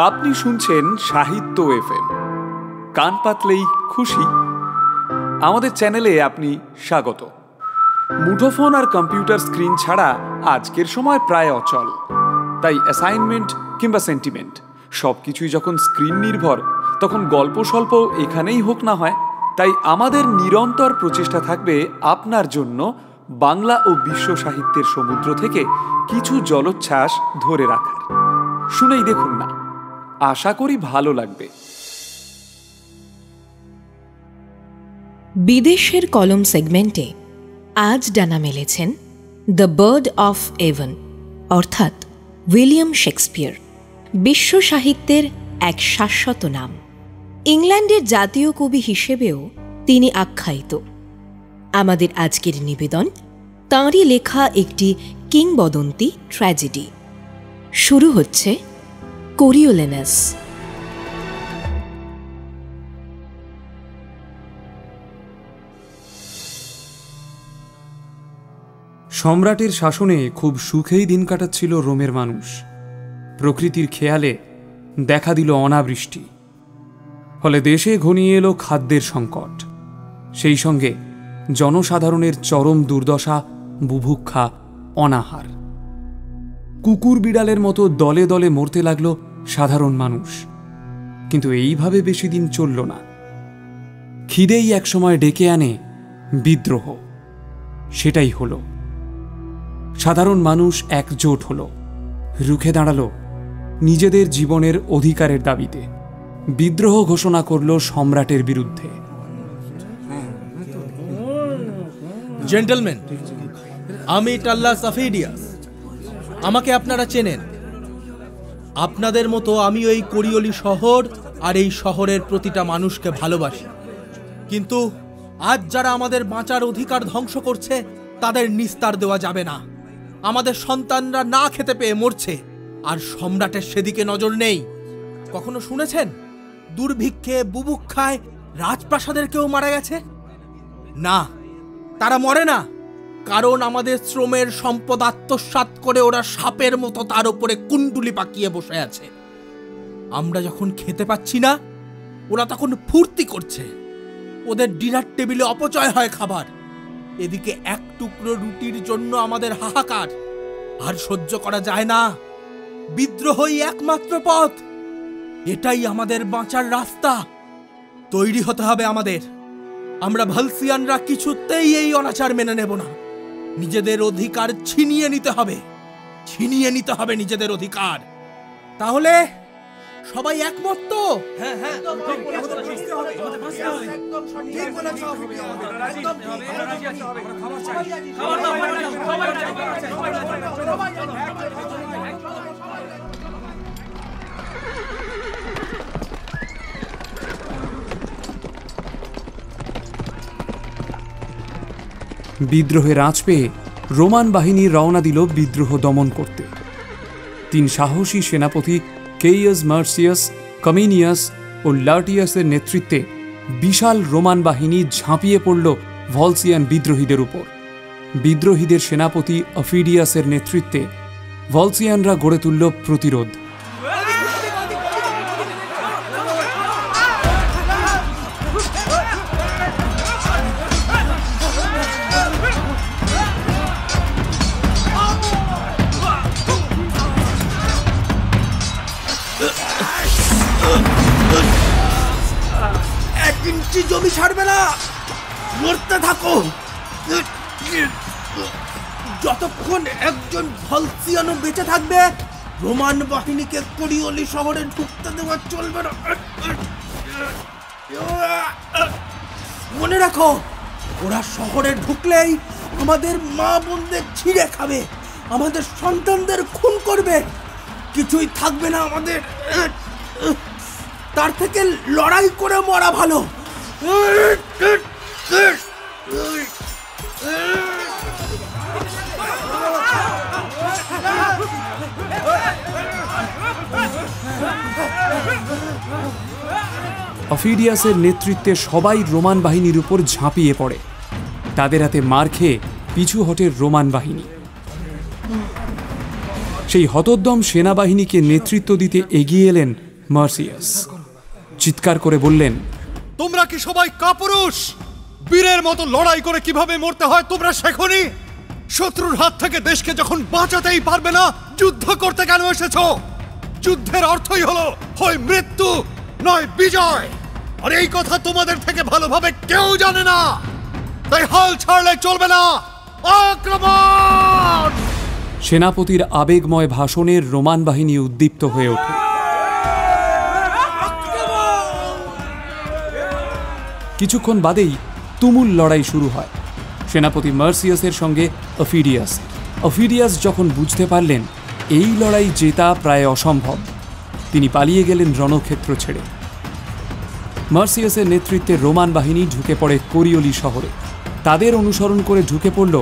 আপনি শুনছেন সাহিত্য এফএম, কান পাতলেই খুশি। আমাদের চ্যানেলে আপনি স্বাগত। মুঠোফোন আর কম্পিউটার স্ক্রিন ছাড়া আজকের সময় প্রায় অচল। তাই অ্যাসাইনমেন্ট কিংবা সেন্টিমেন্ট সবকিছুই যখন স্ক্রিন নির্ভর, তখন গল্প স্বল্প এখানেই হোক না হয়। তাই আমাদের নিরন্তর প্রচেষ্টা থাকবে আপনার জন্য বাংলা ও বিশ্ব সাহিত্যের সমুদ্র থেকে কিছু জলোচ্ছ্বাস ধরে রাখার। শুনেই দেখুন না, আশা করি ভালো লাগবে। বিদেশের কলম সেগমেন্টে আজ ডানা মেলেছেন দ্য বার্ড অফ এভন অর্থাৎ উইলিয়াম শেক্সপিয়ার, বিশ্ব সাহিত্যের এক শাশ্বত নাম। ইংল্যান্ডের জাতীয় কবি হিসেবেও তিনি আখ্যায়িত। আমাদের আজকের নিবেদন তাঁরই লেখা একটি কিংবদন্তি ট্র্যাজেডি। শুরু হচ্ছে কোরিওলেনাস। সম্রাটের শাসনে খুব সুখেই দিন কাটাচ্ছিল রোমের মানুষ। প্রকৃতির খেয়ালে দেখা দিল অনাবৃষ্টি, ফলে দেশে ঘনিয়ে এলো খাদ্যের সংকট। সেই সঙ্গে জনসাধারণের চরম দুর্দশা, বুভুক্ষা, অনাহার। কুকুর বিড়ালের মতো দলে দলে মরতে লাগল সাধারণ মানুষ। কিন্তু এইভাবে বেশি দিন চলল না। খিদেই একসময় ডেকে আনে বিদ্রোহ। সেটাই হলো। সাধারণ মানুষ একজোট হলো, রুখে দাঁড়ালো নিজেদের জীবনের অধিকারের দাবিতে। বিদ্রোহ ঘোষণা করল সম্রাটের বিরুদ্ধে। জেন্টলম্যান, আমি টাল্লাস অফিডিয়াস। আমাকে আপনারা চেনেন। আপনাদের মতো আমি এই কোরিওলি শহর আর এই শহরের প্রতিটা মানুষকে ভালোবাসি। কিন্তু আজ যারা আমাদের বাঁচার অধিকার ধ্বংস করছে, তাদের নিস্তার দেওয়া যাবে না। আমাদের সন্তানরা না খেতে পেয়ে মরছে, আর সম্রাটের সেদিকে নজর নেই। কখনো শুনেছেন দুর্ভিক্ষে, বুভুক্ষায় রাজপ্রাসাদের কেউ মারা গেছে? না, তারা মরে না, কারণ আমাদের শ্রমের সম্পদ আত্মসাৎ করে ওরা সাপের মতো তার উপরে কুণ্ডুলি পাকিয়ে বসে আছে। আমরা যখন খেতে পাচ্ছি না, ওরা তখন ফুর্তি করছে। ওদের ডিনার টেবিলে অপচয় হয় খাবার। এদিকে এক টুকরো রুটির জন্য আমাদের হাহাকার। আর সহ্য করা যায় না। বিদ্রোহই একমাত্র পথ। এটাই আমাদের বাঁচার রাস্তা। তৈরি হতে হবে আমাদের। আমরা ভালসিয়ানরা কিছুতেই এই অনাচার মেনে নেব না। নিজেদের অধিকার ছিনিয়ে নিতে হবে। ছিনিয়ে নিতে হবে নিজেদের অধিকার। তাহলে সবাই একমত তো? হ্যাঁ হ্যাঁ, বিদ্রোহের আঁচ পেয়ে রোমান বাহিনী রওনা দিল বিদ্রোহ দমন করতে। 3 সাহসী সেনাপতি কেইয়াস মার্সিয়াস, কমিনিয়াস ও লার্টিয়াসের নেতৃত্বে বিশাল রোমান বাহিনী ঝাঁপিয়ে পড়ল ভলসিয়ান বিদ্রোহীদের উপর। বিদ্রোহীদের সেনাপতি অফিডিয়াসের নেতৃত্বে ভলসিয়ানরা গড়ে তুলল প্রতিরোধ। জমি ছাড়বে না, লড়তে থাকো। যতক্ষণ একজন ভলসিয়ানও বেঁচে থাকবে, রোমান বাহিনীকে কোরিওলি শহরে ঢুকতে দেওয়া চলবে না। মনে রাখো, ওরা শহরে ঢুকলেই আমাদের মা বোনদের ছিঁড়ে খাবে, আমাদের সন্তানদের খুন করবে। কিছুই থাকবে না আমাদের। তার থেকে লড়াই করে মরা ভালো। অফিডিয়াসের নেতৃত্বে সবাই রোমান বাহিনীর উপর ঝাঁপিয়ে পড়ে। তাদের হাতে মার খেয়ে পিছু হটে রোমান বাহিনী। সেই হতোদ্যম সেনাবাহিনীকে নেতৃত্ব দিতে এগিয়ে এলেন মার্সিয়াস। চিৎকার করে বললেন, তোমরা কি সবাই কাপুরুষ? বীরের মতো লড়াই করে কিভাবে মরতে হয় তোমরা শেখোনি? শত্রুর হাত থেকে দেশকে যখন বাঁচাতেই পারবে না, যুদ্ধ করতে কেন এসেছো? যুদ্ধের অর্থই হলো হয় মৃত্যু নয় বিজয়, আর এই কথা তোমাদের থেকে ভালোভাবে কেউ জানে না। তাই হাল ছাড়লে চলবে না, আক্রমণ! সেনাপতির আবেগময় ভাষণের রোমান বাহিনী উদ্দীপ্ত হয়ে ওঠে। কিছুক্ষণ বাদেই তুমুল লড়াই শুরু হয় সেনাপতি মার্সিয়াসের সঙ্গে অফিডিয়াস। অফিডিয়াস যখন বুঝতে পারলেন এই লড়াই জেতা প্রায় অসম্ভব, তিনি পালিয়ে গেলেন রণক্ষেত্র ছেড়ে। মার্সিয়াসের নেতৃত্বে রোমান বাহিনী ঢুকে পড়ে কোরিওলি শহরে। তাদের অনুসরণ করে ঢুকে পড়ল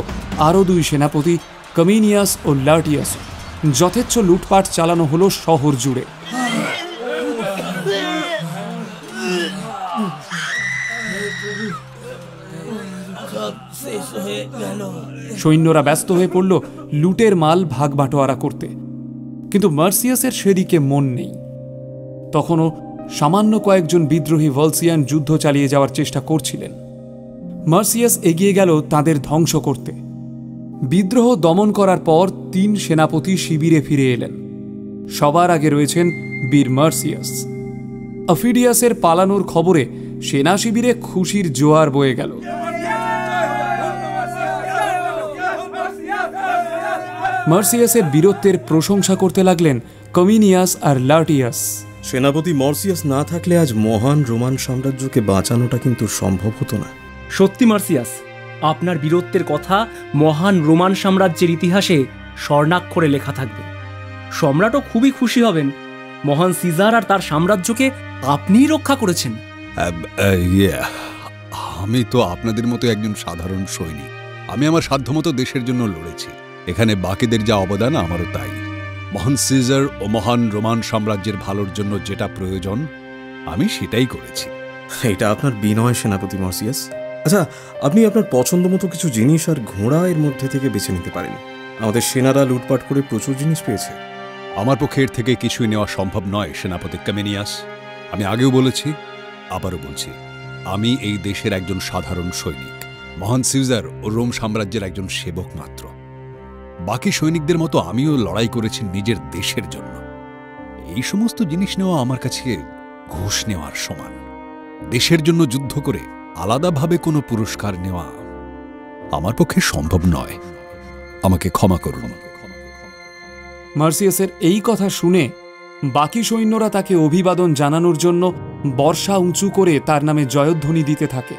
আরও দুই সেনাপতি, কমিনিয়াস ও লার্টিয়াস। যথেচ্ছ লুটপাট চালানো হলো শহর জুড়ে। সৈন্যরা ব্যস্ত হয়ে পড়ল লুটের মাল ভাগ বাটোয়ারা করতে, কিন্তু মার্সিয়াসের সেদিকে মন নেই। তখনও সামান্য কয়েকজন বিদ্রোহী ভলসিয়ান যুদ্ধ চালিয়ে যাওয়ার চেষ্টা করছিলেন। মার্সিয়াস এগিয়ে গেল তাদের ধ্বংস করতে। বিদ্রোহ দমন করার পর 3 সেনাপতি শিবিরে ফিরে এলেন। সবার আগে রয়েছেন বীর মার্সিয়াস। অফিডিয়াসের পালানোর খবরে সেনা শিবিরে খুশির জোয়ার বয়ে গেল। মার্সিয়াসের বীরত্বের প্রশংসা করতে লাগলেন কমিনিয়াস আর লার্টিয়াস। সেনাপতি মার্সিয়াস না থাকলে আজ মহান রোমান সাম্রাজ্যকে বাঁচানোটা কিন্তু সম্ভব হতো না। সত্যি মার্সিয়াস, আপনার বীরত্বের কথা মহান রোমান সাম্রাজ্যের ইতিহাসে স্বর্ণাক্ষরে লেখা থাকবে। সম্রাটও খুবই খুশি হবেন। মহান সিজার আর তার সাম্রাজ্যকে আপনিই রক্ষা করেছেন। আমি তো আপনাদের মতো একজন সাধারণ সৈনিক। আমি আমার সাধ্যমতো দেশের জন্য লড়েছি। এখানে বাকিদের যা অবদান আমারও তাই। মহান সিজার ও মহান রোমান সাম্রাজ্যের ভালোর জন্য যেটা প্রয়োজন আমি সেটাই করেছি। এটা আপনার বিনয় সেনাপতি মার্সিয়াস। আচ্ছা, আপনি আপনার পছন্দ মতো কিছু জিনিস আর ঘোড়া এর মধ্যে থেকে বেছে নিতে পারেন। আমাদের সেনারা লুটপাট করে প্রচুর জিনিস পেয়েছে। আমার পক্ষে এর থেকে কিছুই নেওয়া সম্ভব নয় সেনাপতি কমিনিয়াস। আমি আগেও বলেছি, আবারও বলছি, আমি এই দেশের একজন সাধারণ সৈনিক, মহান সিজার ও রোম সাম্রাজ্যের একজন সেবক মাত্র। বাকি সৈনিকদের মতো আমিও লড়াই করেছি নিজের দেশের জন্য। এই সমস্ত জিনিস নেওয়া আমার কাছে ঘুষ নেওয়ার সমান। দেশের জন্য যুদ্ধ করে আলাদাভাবে কোনো পুরস্কার নেওয়া আমার পক্ষে সম্ভব নয়। আমাকে ক্ষমা করুন। মার্সিয়াসের এই কথা শুনে বাকি সৈন্যরা তাকে অভিবাদন জানানোর জন্য বর্ষা উঁচু করে তার নামে জয়ধ্বনি দিতে থাকে।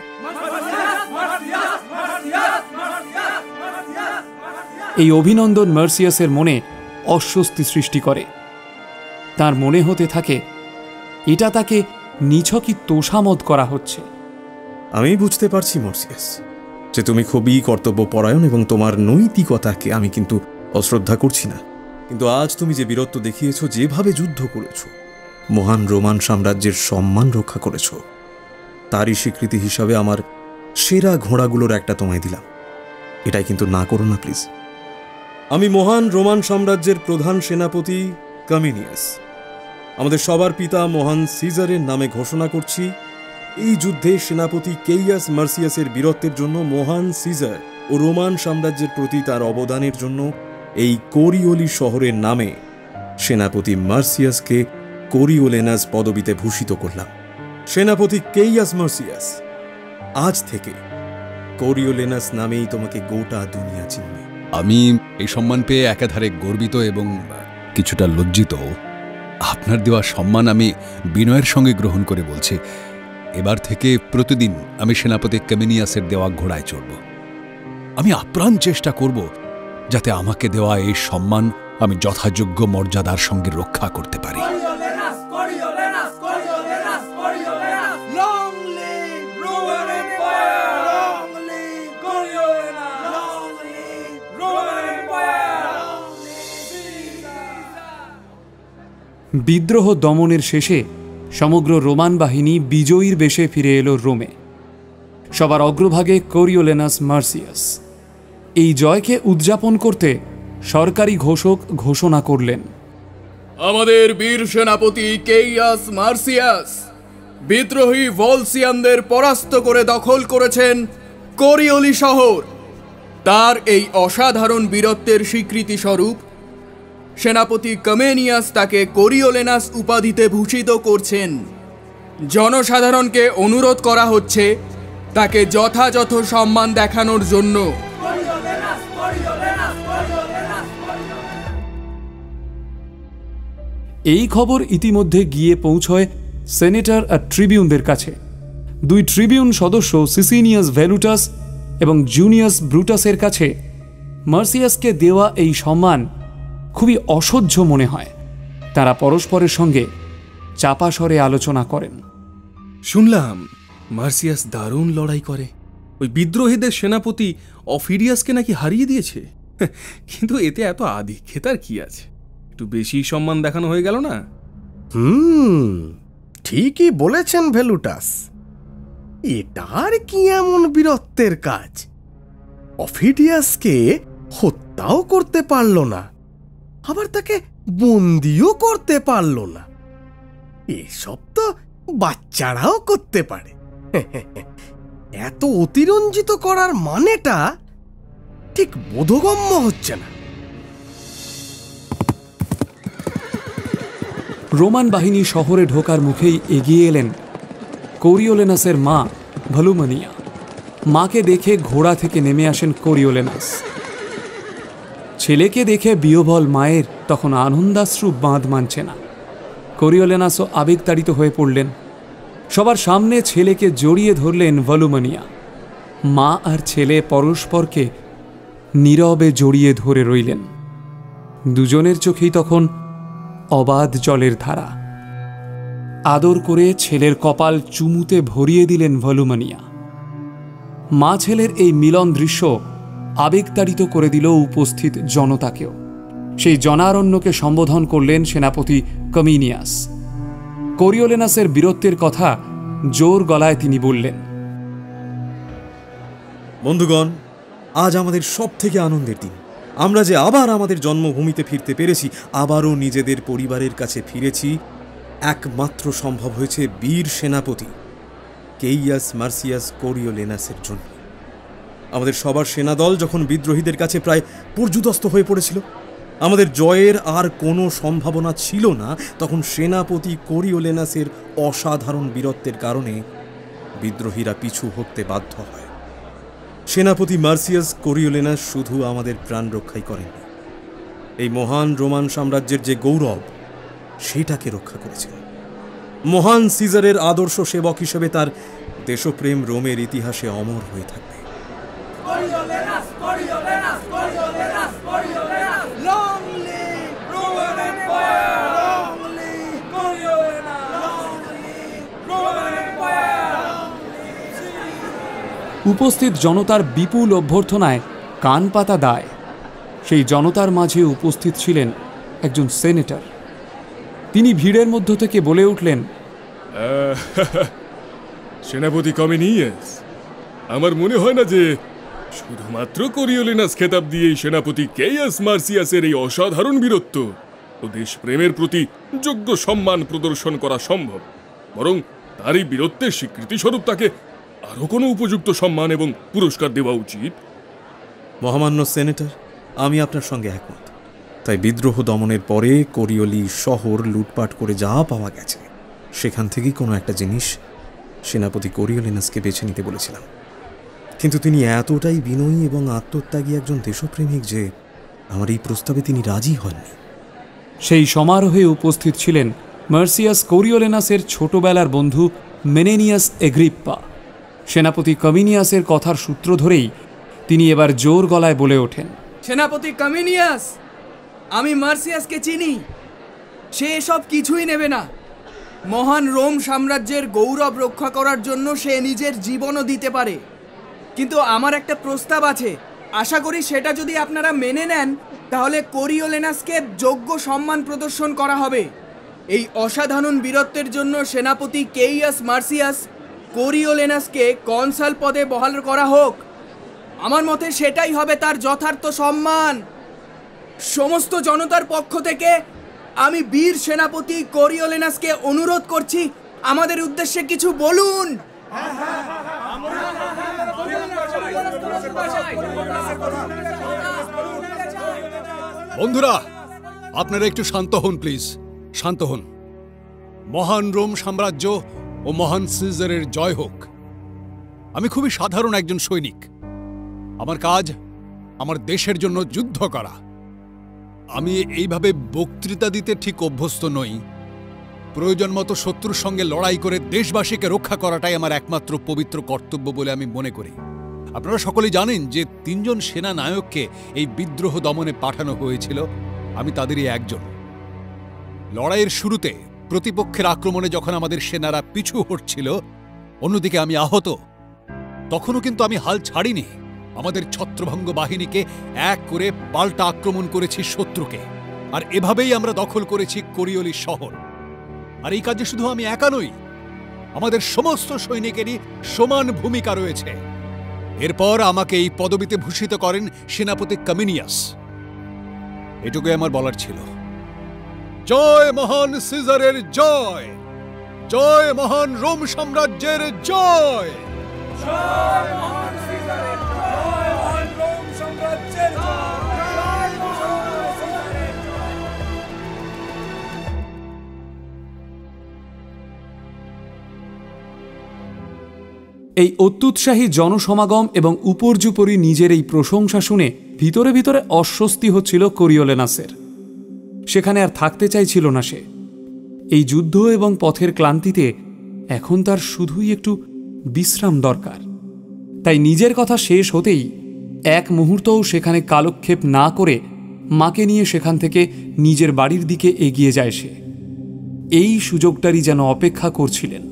এই অভিনন্দন মার্সিয়াসের মনে অস্বস্তি সৃষ্টি করে। তার মনে হতে থাকে এটা তাকে নিছকই তোষামোদ করা হচ্ছে। আমি বুঝতে পারছি মার্সিয়াস যে তুমি খুবই কর্তব্যপরায়ণ এবং তোমার নৈতিকতাকে আমি কিন্তু অশ্রদ্ধা করছি না। কিন্তু আজ তুমি যে বীরত্ব দেখিয়েছো, যেভাবে যুদ্ধ করেছো, মহান রোমান সাম্রাজ্যের সম্মান রক্ষা করেছো, তারই স্বীকৃতি হিসাবে আমার সেরা ঘোড়াগুলোর একটা তোমায় দিলাম। এটাই কিন্তু না করো না প্লিজ। আমি মহান রোমান সাম্রাজ্যের প্রধান সেনাপতি কমিনিয়াস আমাদের সবার পিতা মহান সিজারের নামে ঘোষণা করছি, এই যুদ্ধে সেনাপতি কেইয়াস মার্সিয়াসের বীরত্বের জন্য মহান সিজার ও রোমান সাম্রাজ্যের প্রতি তার অবদানের জন্য এই কোরিওলি শহরের নামে সেনাপতি মার্সিয়াসকে কোরিওলেনাস পদবিতে ভূষিত করলাম। সেনাপতি কেইয়াস মার্সিয়াস, আজ থেকে কোরিওলেনাস নামেই তোমাকে গোটা দুনিয়া চিনবে। আমি এই সম্মান পেয়ে একাধারে গর্বিত এবং কিছুটা লজ্জিত। আপনার দেওয়া সম্মান আমি বিনয়ের সঙ্গে গ্রহণ করে বলছি, এবার থেকে প্রতিদিন আমি সেনাপতি কমিনিয়াসের দেওয়া ঘোড়ায় চড়ব। আমি আপ্রাণ চেষ্টা করব যাতে আমাকে দেওয়া এই সম্মান আমি যথাযোগ্য মর্যাদার সঙ্গে রক্ষা করতে পারি। বিদ্রোহ দমনের শেষে সমগ্র রোমান বাহিনী বিজয়ীর বেশে ফিরে এলো রোমে। সবার অগ্রভাগে কোরিওলেনাস মার্সিয়াস। এই জয়কে উদযাপন করতে সরকারি ঘোষক ঘোষণা করলেন, আমাদের বীর সেনাপতি কেইয়াস মার্সিয়াস বিদ্রোহী ভলসিয়ানদের পরাস্ত করে দখল করেছেন কোরিওলি শহর। তার এই অসাধারণ বীরত্বের স্বীকৃতি স্বরূপ সেনাপতি কমেনিয়াস তাকে কোরিওলেনাস উপাধিতে ভূষিত করছেন। জনসাধারণকে অনুরোধ করা হচ্ছে তাকে যথাযথ সম্মান দেখানোর জন্য। এই খবর ইতিমধ্যে গিয়ে পৌঁছয় সেনেটর আর ট্রিবিউনদের কাছে। দুই ট্রিবিউন সদস্য সিসিনিয়াস ভ্যালুটাস এবং জুনিয়াস ব্রুটাসের কাছে মার্সিয়াসকে দেওয়া এই সম্মান খুবই অসহ্য মনে হয়। তারা পরস্পরের সঙ্গে চাপা স্বরে আলোচনা করেন। শুনলাম মার্সিয়াস দারুণ লড়াই করে, ওই বিদ্রোহীদের সেনাপতি অফিডিয়াসকে নাকি হারিয়ে দিয়েছে। কিন্তু এতে এত আধিক্যতার কি আছে? একটু বেশি সম্মান দেখানো হয়ে গেল না? ঠিকই বলেছেন ভেলুটাস, এটার কি এমন বীরত্বের কাজ? অফিডিয়াসকে হত্যাও করতে পারল না, আবার তাকে বন্দিও করতে পারল না। এসব তো বাচ্চারাও করতে পারে। এত অতিরঞ্জিত করার মানেটা ঠিক বোধগম্য হচ্ছে না। রোমান বাহিনী শহরে ঢোকার মুখেই এগিয়ে এলেন কোরিওলেনাসের মা ভলুমানিয়া। মাকে দেখে ঘোড়া থেকে নেমে আসেন কোরিওলেনাস। ছেলেকে দেখে বিহ্বল মায়ের তখন আনন্দাশ্রু বাঁধ মানছে না। কোরিওলেনাসও আবেগতাড়িত হয়ে পড়লেন। সবার সামনে ছেলেকে জড়িয়ে ধরলেন ভলুমানিয়া। মা আর ছেলে পরস্পরকে নীরবে জড়িয়ে ধরে রইলেন। দুজনের চোখেই তখন অবাধ জলের ধারা। আদর করে ছেলের কপাল চুমুতে ভরিয়ে দিলেন ভলুমানিয়া। মা ছেলের এই মিলন দৃশ্য আবেগতাড়িত করে দিল উপস্থিত জনতাকেও। সেই জনারণ্যকে সম্বোধন করলেন সেনাপতি কমিনিয়াস। কোরিওলেনাসের বীরত্বের কথা জোর গলায় তিনি বললেন, বন্ধুগণ, আজ আমাদের সব থেকে আনন্দের দিন। আমরা যে আবার আমাদের জন্মভূমিতে ফিরতে পেরেছি, আবারও নিজেদের পরিবারের কাছে ফিরেছি, একমাত্র সম্ভব হয়েছে বীর সেনাপতি কেইয়াস মার্সিয়াস কোরিওলেনাসের জন্য। আমাদের সবার সেনাদল যখন বিদ্রোহীদের কাছে প্রায় পর্যুদস্ত হয়ে পড়েছিল, আমাদের জয়ের আর কোনো সম্ভাবনা ছিল না, তখন সেনাপতি কোরিওলেনাসের অসাধারণ বীরত্বের কারণে বিদ্রোহীরা পিছু হটতে বাধ্য হয়। সেনাপতি মার্সিয়াস কোরিওলেনাস শুধু আমাদের প্রাণ রক্ষাই করেননি, এই মহান রোমান সাম্রাজ্যের যে গৌরব সেটাকে রক্ষা করেছেন। মহান সিজারের আদর্শ সেবক হিসেবে তার দেশপ্রেম রোমের ইতিহাসে অমর হয়ে থাকবে। উপস্থিত জনতার বিপুল অভ্যর্থনায় কান পাতা দায়। সেই জনতার মাঝে উপস্থিত ছিলেন একজন সেনেটর। তিনি ভিড়ের মধ্য থেকে বলে উঠলেন, সেনাপতি কমিনিয়াস, আমার মনে হয় না যে শুধুমাত্র কোরিওলেনাস খেতাব দিয়েই সেনাপতি কেইয়াস মার্সিয়াসের এই অসাধারণ বীরত্ব ও দেশপ্রেমের প্রতি যোগ্য সম্মান প্রদর্শন করা সম্ভব, বরং তারই বীরত্বের স্বীকৃতি স্বরূপ তাকে আরও কোনো উপযুক্ত সম্মান এবং পুরস্কার দেওয়া উচিত। মহামান্য সেনেটর, আমি আপনার সঙ্গে একমত। তাই বিদ্রোহ দমনের পরে কোরিওলি শহর লুটপাট করে যা পাওয়া গেছে, সেখান থেকেই কোনো একটা জিনিস সেনাপতি কোরিওলেনাসকে বেছে নিতে বলেছিলাম। কিন্তু তিনি এতটাই বিনয়ী এবং আত্মত্যাগী একজন দেশপ্রেমিক যে আমার এই প্রস্তাবে তিনি রাজি হননি। সেই সমারোহে উপস্থিত ছিলেন মার্সিয়াস কোরিওলেনাসের ছোটবেলার বন্ধু মেনেনিয়াস এগ্রিপ্পা। সেনাপতি কমিনিয়াসের কথার সূত্র ধরেই তিনি এবার জোর গলায় বলে ওঠেন, সেনাপতি কমিনিয়াস, আমি মার্সিয়াসকে চিনি। সে এসব কিছুই নেবে না। মহান রোম সাম্রাজ্যের গৌরব রক্ষা করার জন্য সে নিজের জীবনও দিতে পারে। কিন্তু আমার একটা প্রস্তাব আছে, আশা করি সেটা যদি আপনারা মেনে নেন তাহলে কোরিওলেনাসকে যোগ্য সম্মান প্রদর্শন করা হবে। এই অসাধারণ বীরত্বের জন্য সেনাপতি কেইয়াস মার্সিয়াস কোরিওলেনাসকে কনসাল পদে বহাল করা হোক। আমার মতে সেটাই হবে তার যথার্থ সম্মান। সমস্ত জনতার পক্ষ থেকে আমি বীর সেনাপতি কোরিওলেনাসকে অনুরোধ করছি, আমাদের উদ্দেশ্যে কিছু বলুন। বন্ধুরা, আপনারা একটু শান্ত হন প্লিজ, শান্ত হন। মহান রোম সাম্রাজ্য ও মহান সিজারের জয় হোক। আমি খুবই সাধারণ একজন সৈনিক। আমার কাজ আমার দেশের জন্য যুদ্ধ করা। আমি এইভাবে বক্তৃতা দিতে ঠিক অভ্যস্ত নই। প্রয়োজন মতো শত্রুর সঙ্গে লড়াই করে দেশবাসীকে রক্ষা করাটাই আমার একমাত্র পবিত্র কর্তব্য বলে আমি মনে করি। আপনারা সকলেই জানেন যে 3 জন সেনা নায়ককে এই বিদ্রোহ দমনে পাঠানো হয়েছিল, আমি তাদেরই একজন। লড়াইয়ের শুরুতে প্রতিপক্ষের আক্রমণে যখন আমাদের সেনারা পিছু হটছিল, অন্যদিকে আমি আহত, তখনও কিন্তু আমি হাল ছাড়িনি। আমাদের ছত্রভঙ্গ বাহিনীকে এক করে পাল্টা আক্রমণ করেছি শত্রুকে, আর এভাবেই আমরা দখল করেছি কোরিওলি শহর। আর এই কাজে শুধু আমি একা নই, আমাদের সমস্ত সৈনিকেরই সমান ভূমিকা রয়েছে। এরপর আমাকে এই পদবিতে ভূষিত করেন সেনাপতি কমিনিয়াস। এটুকুই আমার বলার ছিল। জয় মহান সিজারের জয়, জয় মহান রোম সাম্রাজ্যের জয়। এই অত্যুৎসাহী জনসমাগম এবং উপর্যুপরি নিজের এই প্রশংসা শুনে ভিতরে ভিতরে অস্বস্তি হচ্ছিল কোরিওলেনাসের। সেখানে আর থাকতে চাইছিল না সে। এই যুদ্ধ এবং পথের ক্লান্তিতে এখন তার শুধুই একটু বিশ্রাম দরকার। তাই নিজের কথা শেষ হতেই এক মুহূর্তও সেখানে কালক্ষেপ না করে মাকে নিয়ে সেখান থেকে নিজের বাড়ির দিকে এগিয়ে যায় সে। এই সুযোগটারই যেন অপেক্ষা করছিলেন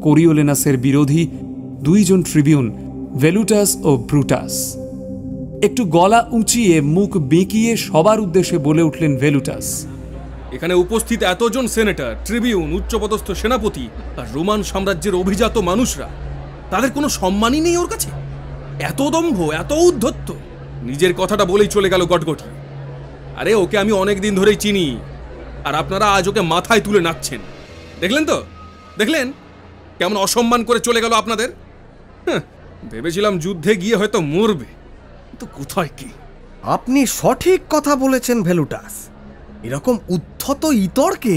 কোরিওলেনাসের বিরোধী 2 জন ট্রিবিউন, ভেলুটাস ও ব্রুটাস। একটু গলা উঁচিয়ে মুখ বেঁকিয়ে সবার উদ্দেশ্যে বলে উঠলেন ভেলুটাস, এখানে উপস্থিত এতজন সেনেটর, ট্রিবিউন, উচ্চপদস্থ সেনাপতি আর রোমান সাম্রাজ্যের অভিজাত মানুষরা, তাদের কোনো সম্মানই নেই ওর কাছে। এত দম্ভ, এত উদ্ধত্ত, নিজের কথাটা বলেই চলে গেল গটগটি। আরে ওকে আমি অনেক দিন ধরেই চিনি, আর আপনারা আজ ওকে মাথায় তুলে নাচছেন। দেখলেন তো, দেখলেন কেমন অসম্মান করে চলে গেল আপনাদের। ভেবেছিলাম যুদ্ধে গিয়ে হয়তো মরবে, তো কোথায় কি। আপনি সঠিক কথা বলেছেন ভেলুটাস। এরকম উদ্ধত ইতরকে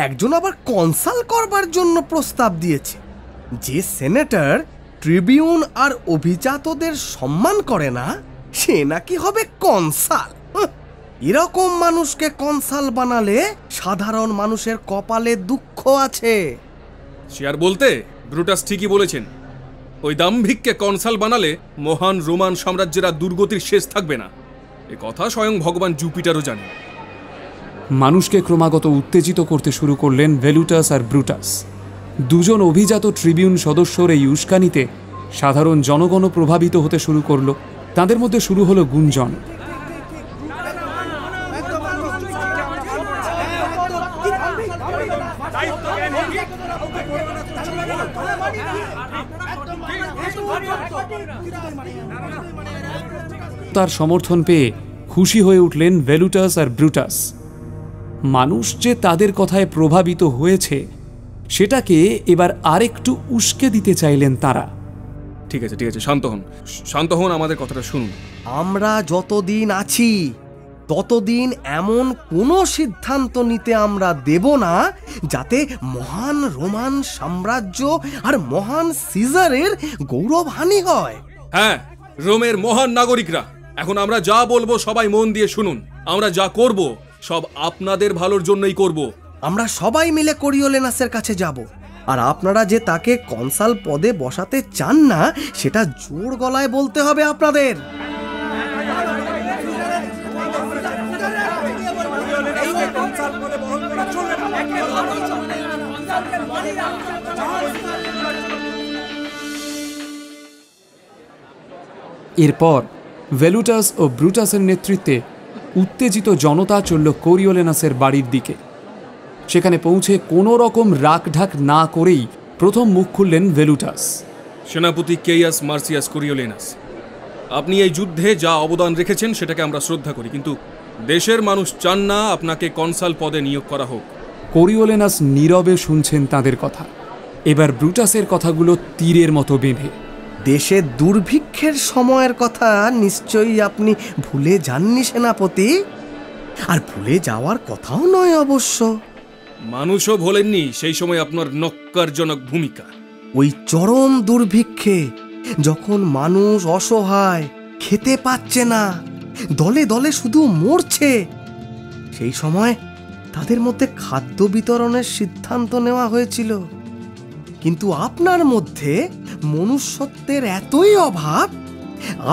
একজন আবার কনসাল করবার জন্য প্রস্তাব দিয়েছে। যে সেনেটর ট্রিবিউন আর অভিজাতদের সম্মান করে না, সে নাকি হবে কনসাল। এরকম মানুষকে কনসাল বানালে সাধারণ মানুষের কপালে দুঃখ আছে। সে আর বলতে, ব্রুটাস ঠিকই বলেছেন। ওই দাম্ভিককে কনসাল বানালে মহান রোমান সাম্রাজ্যের আর দুর্গতির শেষ থাকবে না। এ কথা স্বয়ং ভগবান জুপিটারও জানেন। মানুষকে ক্রমাগত উত্তেজিত করতে শুরু করলেন ভেলুটাস আর ব্রুটাস। 2 জন অভিজাত ট্রিবিউন সদস্যর এই উস্কানিতে সাধারণ জনগণও প্রভাবিত হতে শুরু করল। তাদের মধ্যে শুরু হলো গুঞ্জন। তার সমর্থন পেয়ে খুশি হয়ে উঠলেন ভেলুটাস আর ব্রুটাস। মানুষ যে তাদের কথায় প্রভাবিত হয়েছে সেটাকে এবার আরেকটু উস্কে দিতে চাইলেন তারা। ঠিক আছে, ঠিক আছে, শান্ত হন, শান্ত হন, আমাদের কথাটা শুনুন। আমরা যতদিন আছি ততদিন এমন কোনো সিদ্ধান্ত নিতে আমরা দেব না যাতে মহান রোমান সাম্রাজ্য আর মহান সিজারের গৌরবহানি হয়। হ্যাঁ, রোমের মহান নাগরিকরা, এখন আমরা যা বলবো সবাই মন দিয়ে শুনুন। আমরা যা করব সব আপনাদের ভালোর জন্যই করব। আমরা সবাই মিলে কোরিওলেনাসের কাছে যাব, আর আপনারা যে তাকে কনসাল পদে বসাতে চান না সেটা জোর গলায় বলতে হবে আপনাদের। এরপর ভেলুটাস ও ব্রুটাসের নেতৃত্বে উত্তেজিত জনতা চলল কোরিওলেনাসের বাড়ির দিকে। সেখানে পৌঁছে কোনো রকম রাকঢাক না করেই প্রথম মুখ খুললেন ভেলুটাস। সেনাপতি কেইয়াস মার্সিয়াস কোরিওলেনাস, আপনি এই যুদ্ধে যা অবদান রেখেছেন সেটাকে আমরা শ্রদ্ধা করি, কিন্তু দেশের মানুষ চান না আপনাকে কনসাল পদে নিয়োগ করা হোক। কোরিওলেনাস নীরবে শুনছেন তাদের কথা। এবার ব্রুটাসের কথাগুলো তীরের মতো বেঁধে। দেশে দুর্ভিক্ষের সময়ের কথা নিশ্চয়ই আপনি ভুলে যাননি সেনাপতি, আর ভুলে যাওয়ার কথাও নয় অবশ্য। মানুষও ভোলেননি সেই সময় আপনার নক্কারজনক ভূমিকা। ওই চরম দুর্ভিক্ষে যখন মানুষ অসহায়, খেতে পাচ্ছে না, দলে দলে শুধু মরছে, সেই সময় তাদের মধ্যে খাদ্য বিতরণের সিদ্ধান্ত নেওয়া হয়েছিল। কিন্তু আপনার মধ্যে মনুষ্যত্বের এতই অভাব,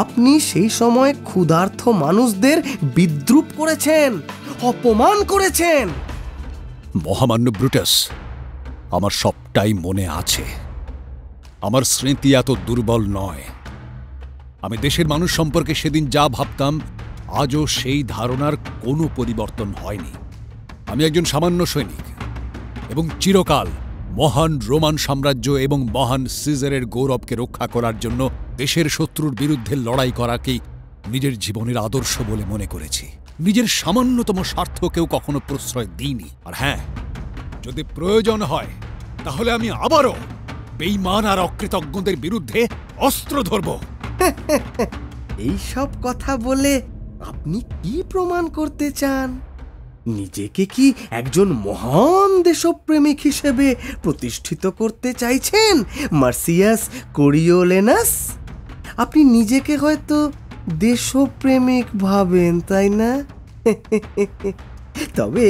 আপনি সেই সময় ক্ষুধার্ত মানুষদের বিদ্রুপ করেছেন, অপমান করেছেন। মহামান্য ব্রুটাস, আমার সবটাই মনে আছে। আমার স্মৃতি এত দুর্বল নয়। আমি দেশের মানুষ সম্পর্কে সেদিন যা ভাবতাম, আজও সেই ধারণার কোনো পরিবর্তন হয়নি। আমি একজন সামান্য সৈনিক এবং চিরকাল মহান রোমান সাম্রাজ্য এবং মহান সিজারের গৌরবকে রক্ষা করার জন্য দেশের শত্রুর বিরুদ্ধে লড়াই করাকেই নিজের জীবনের আদর্শ বলে মনে করেছি। নিজের সামান্যতম স্বার্থকেও কখনো প্রশ্রয় দিইনি। আর হ্যাঁ, যদি প্রয়োজন হয় তাহলে আমি আবারও বেঈমান আর অকৃতজ্ঞদের বিরুদ্ধে অস্ত্র ধরব। এই সব কথা বলে আপনি কি প্রমাণ করতে চান? নিজেকে কি একজন মহান দেশপ্রেমিক হিসেবে প্রতিষ্ঠিত করতে চাইছেন মার্সিয়াস কোরিওলেনাস? আপনি নিজেকে হয়তো দেশপ্রেমিক ভাবেন, তাই না? তবে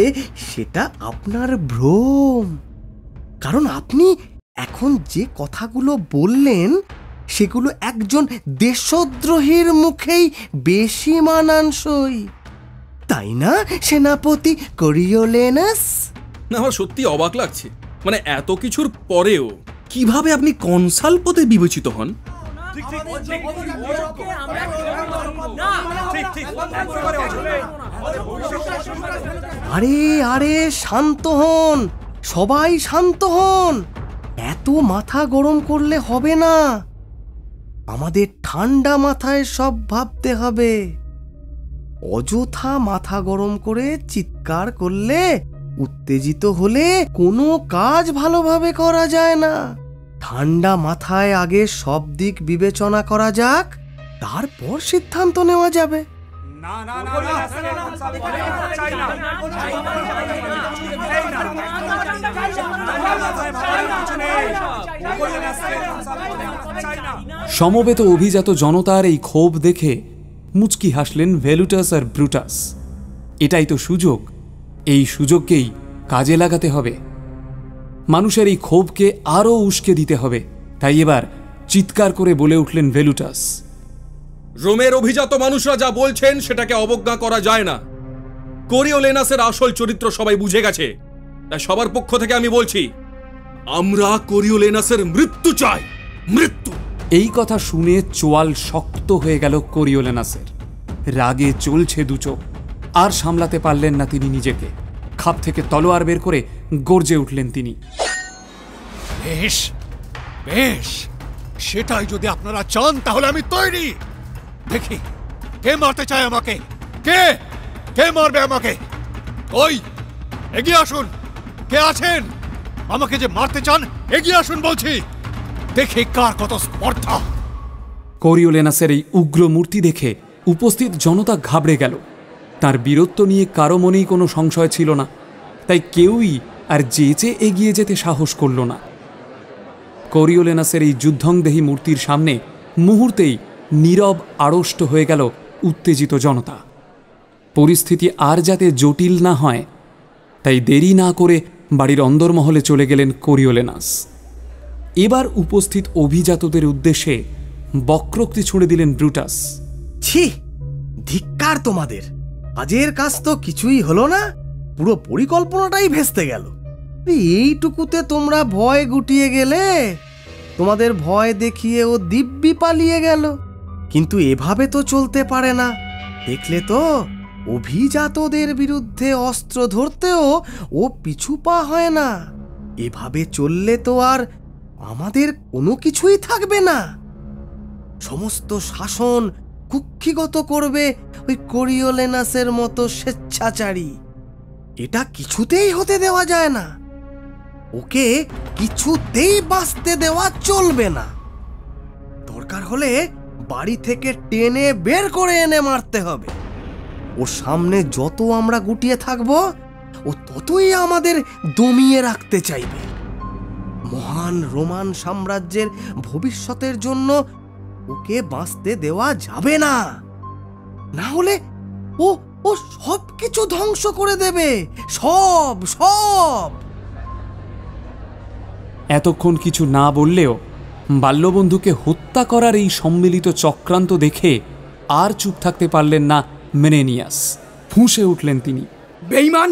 সেটা আপনার ভ্রম, কারণ আপনি এখন যে কথাগুলো বললেন সেগুলো একজন দেশদ্রোহীর মুখেই বেশি মানানসই, তাই না সেনাপতি কোরিওলেনাস? না, আমার সত্যি অবাক লাগছে। মানে এত কিছুর পরেও কিভাবে আপনি কনসাল পদে বিবেচিত হন? আরে আরে শান্ত হন, সবাই শান্ত হন। এত মাথা গরম করলে হবে না। আমাদের ঠান্ডা মাথায় সব ভাবতে হবে। অযথা মাথা গরম করে চিৎকার করলে, উত্তেজিত হলে কোনো কাজ ভালোভাবে করা যায় না। ঠান্ডা মাথায় আগে সব দিক বিবেচনা করা যাক, তারপর সিদ্ধান্ত নেওয়া যাবে। সমবেত অভিজাত জনতার এই ক্ষোভ দেখে মুচকি হাসলেন ভেলুটাস আর ব্রুটাস। এটাই তো সুযোগ, এই সুযোগকেই কাজে লাগাতে হবে। মানুষের এই ক্ষোভকে আরও উস্কে দিতে হবে। তাই এবার চিৎকার করে বলে উঠলেন ভেলুটাস, রোমের অভিজাত মানুষরা যা বলছেন সেটাকে অবজ্ঞা করা যায় না। কোরিওলেনাসের আসল চরিত্র সবাই বুঝে গেছে। তাই সবার পক্ষ থেকে আমি বলছি, আমরা কোরিওলেনাসের মৃত্যু চাই, মৃত্যু। এই কথা শুনে চোয়াল শক্ত হয়ে গেল কোরিওলেনাসের। রাগে চলছে দুচোখ, আর সামলাতে পারলেন না তিনি নিজেকে। খাপ থেকে তলোয়ার বের করে গর্জে উঠলেন তিনি। বেশ বেশ, সেটাই যদি আপনারা চান তাহলে আমি তৈরি। দেখি কে মারতে চায় আমাকে। কে কে মারবে আমাকে? ওই এগিয়ে আসুন। কে আছেন? আমাকে যে মারতে চান এগিয়ে আসুন বলছি। দেখি কার কত স্পর্ধা। কোরিওলেনাসের এই উগ্র মূর্তি দেখে উপস্থিত জনতা ঘাবড়ে গেল। তার বীরত্ব নিয়ে কারো মনেই কোনো সংশয় ছিল না। তাই কেউই আর যেচে এগিয়ে যেতে সাহস করল না। কোরিওলেনাসের এই যুদ্ধংদেহী মূর্তির সামনে মুহূর্তেই নীরব আড়ষ্ট হয়ে গেল উত্তেজিত জনতা। পরিস্থিতি আর যাতে জটিল না হয় তাই দেরি না করে বাড়ির অন্দরমহলে চলে গেলেন কোরিওলেনাস। এবার উপস্থিত অভিজাতদের উদ্দেশ্যে বক্রোক্তি ছুঁড়ে দিলেন ব্রুটাস। ছি, ধিক্কার তোমাদের! কাজের কাজ তো কিছুই হলো না, পুরো পরিকল্পনাটাই ভেস্তে গেল। এইটুকুতে তোমরা ভয় গুটিয়ে গেলে, তোমাদের ভয় দেখিয়ে ও দিব্যি পালিয়ে গেল। কিন্তু এভাবে তো চলতে পারে না। দেখলে তো, অভিজাতদের বিরুদ্ধে অস্ত্র ধরতেও ও পিছু পা হয় না। এভাবে চললে তো আর আমাদের কোনো কিছুই থাকবে না। সমস্ত শাসন কুক্ষিগত করবে ওই কোরিওলেনাসের মতো স্বেচ্ছাচারী। এটা কিছুতেই হতে দেওয়া যায় না। ওকে কিছুতেই বাঁচতে দেওয়া চলবে না। দরকার হলে বাড়ি থেকে টেনে বের করে এনে মারতে হবে। ওর সামনে যত আমরা গুটিয়ে থাকবো, ও ততই আমাদের দমিয়ে রাখতে চাইবে। মহান রোমান সাম্রাজ্যের ভবিষ্যতের জন্য ওকে বাঁচতে দেওয়া যাবে না। না হলে ও ও সব কিছু ধ্বংস করে দেবে, সব সব। এতক্ষণ কিছু না বললেও বাল্যবন্ধুকে হত্যা করার এই সম্মিলিত চক্রান্ত দেখে আর চুপ থাকতে পারলেন না মেনেনিয়াস। ফুঁসে উঠলেন তিনি, বেঈমান!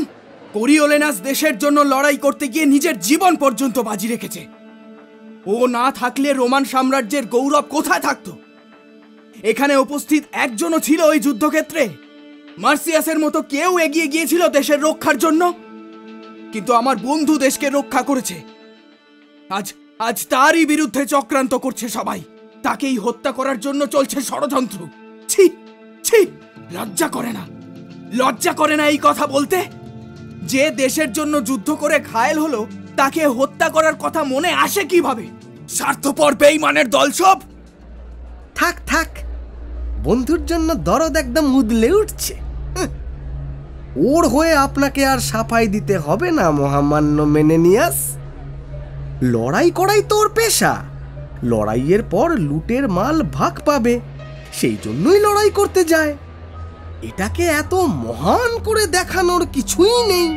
কোরিওলেনাস দেশের জন্য লড়াই করতে গিয়ে নিজের জীবন পর্যন্ত বাজি রেখেছে। ও না থাকলে রোমান সাম্রাজ্যের গৌরব কোথায় থাকতো? এখানে উপস্থিত একজনও ছিল ওই যুদ্ধক্ষেত্রে? মার্সিয়াসের মতো কেউ এগিয়ে গিয়েছিল দেশের রক্ষার জন্য? কিন্তু আমার বন্ধু দেশকে রক্ষা করেছে। আজ আজ তারই বিরুদ্ধে চক্রান্ত করছে সবাই। তাকেই হত্যা করার জন্য চলছে ষড়যন্ত্র। ছি ছি, লজ্জা করে না? লজ্জা করে না এই কথা বলতে? যে দেশের জন্য যুদ্ধ করে ঘায়েল হলো, তাকে হত্যা করার কথা মনে আসে কিভাবে? স্বার্থপর বেঈমানের দল সব। থাক থাক, বন্ধুর জন্য দরদ একদম উদলে উঠছে। ওর হয়ে আপনাকে আর সাফাই দিতে হবে না মহামান্য মেনেনিয়াস। লড়াই করাই তোর পেশা। লড়াইয়ের পর লুটের মাল ভাগ পাবে, সেই জন্যই লড়াই করতে যায়। এটাকে এত মহান করে দেখানোর কিছুই নেই।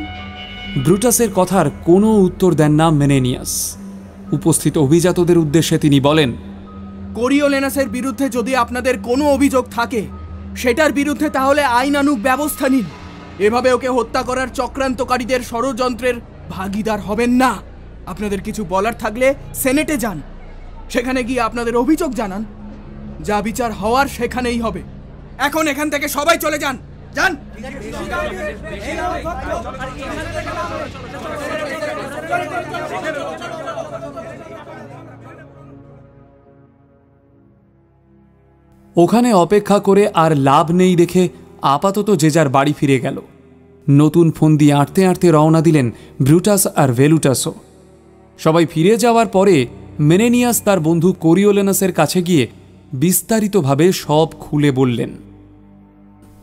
ব্রুটাসের কথার কোনো উত্তর দেন না মেনেনিয়াস। উপস্থিত অভিজাতদের উদ্দেশ্যে তিনি বলেন, কোরিওলেনাসের বিরুদ্ধে যদি আপনাদের কোনো অভিযোগ থাকে, সেটার বিরুদ্ধে তাহলে আইনানুগ ব্যবস্থা নিন। এভাবে ওকে হত্যা করার চক্রান্তকারীদের ষড়যন্ত্রের ভাগীদার হবেন না। আপনাদের কিছু বলার থাকলে সেনেটে যান, সেখানে গিয়ে আপনাদের অভিযোগ জানান। যা বিচার হওয়ার সেখানেই হবে। এখন এখান থেকে সবাই চলে যান, যান। ওখানে অপেক্ষা করে আর লাভ নেই দেখে আপাতত যে যার বাড়ি ফিরে গেল। নতুন ফন্দি আঁটতে আঁটতে রওনা দিলেন ব্রুটাস আর ভেলুটাসও। সবাই ফিরে যাওয়ার পরে মেনেনিয়াস তার বন্ধু কোরিওলেনাসের কাছে গিয়ে বিস্তারিতভাবে সব খুলে বললেন।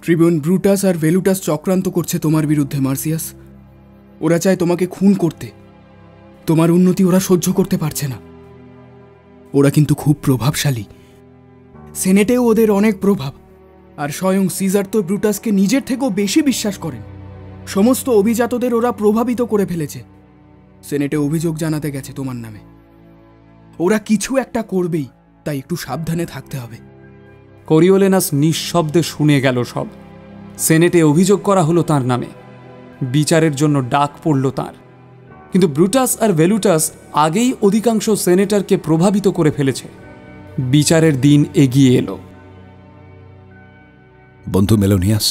ট্রিবিউন ব্রুটাস আর ভেলুটাস চক্রান্ত করছে তোমার বিরুদ্ধে মার্সিয়াস। ওরা চায় তোমাকে খুন করতে। তোমার উন্নতি ওরা সহ্য করতে পারছে না। ওরা কিন্তু খুব প্রভাবশালী। সেনেটেও ওদের অনেক প্রভাব। আর স্বয়ং সিজার তো ব্রুটাসকে নিজের থেকেও বেশি বিশ্বাস করেন। সমস্ত অভিজাতদের ওরা প্রভাবিত করে ফেলেছে। সেনেটে অভিযোগ জানাতে গেছে তোমার নামে। ওরা কিছু একটা করবেই, তাই একটু সাবধানে থাকতে হবে। কোরিওলেনাস নিঃশব্দে শুনে গেল সব। সেনেটে অভিযোগ করা হলো তার নামে, বিচারের জন্য ডাক পড়ল তার। কিন্তু ব্রুটাস আর ভেলুটাস আগেই অধিকাংশ সেনেটরকে প্রভাবিত করে ফেলেছে। বিচারের দিন এগিয়ে এলো। বন্ধু মেলোনিয়াস,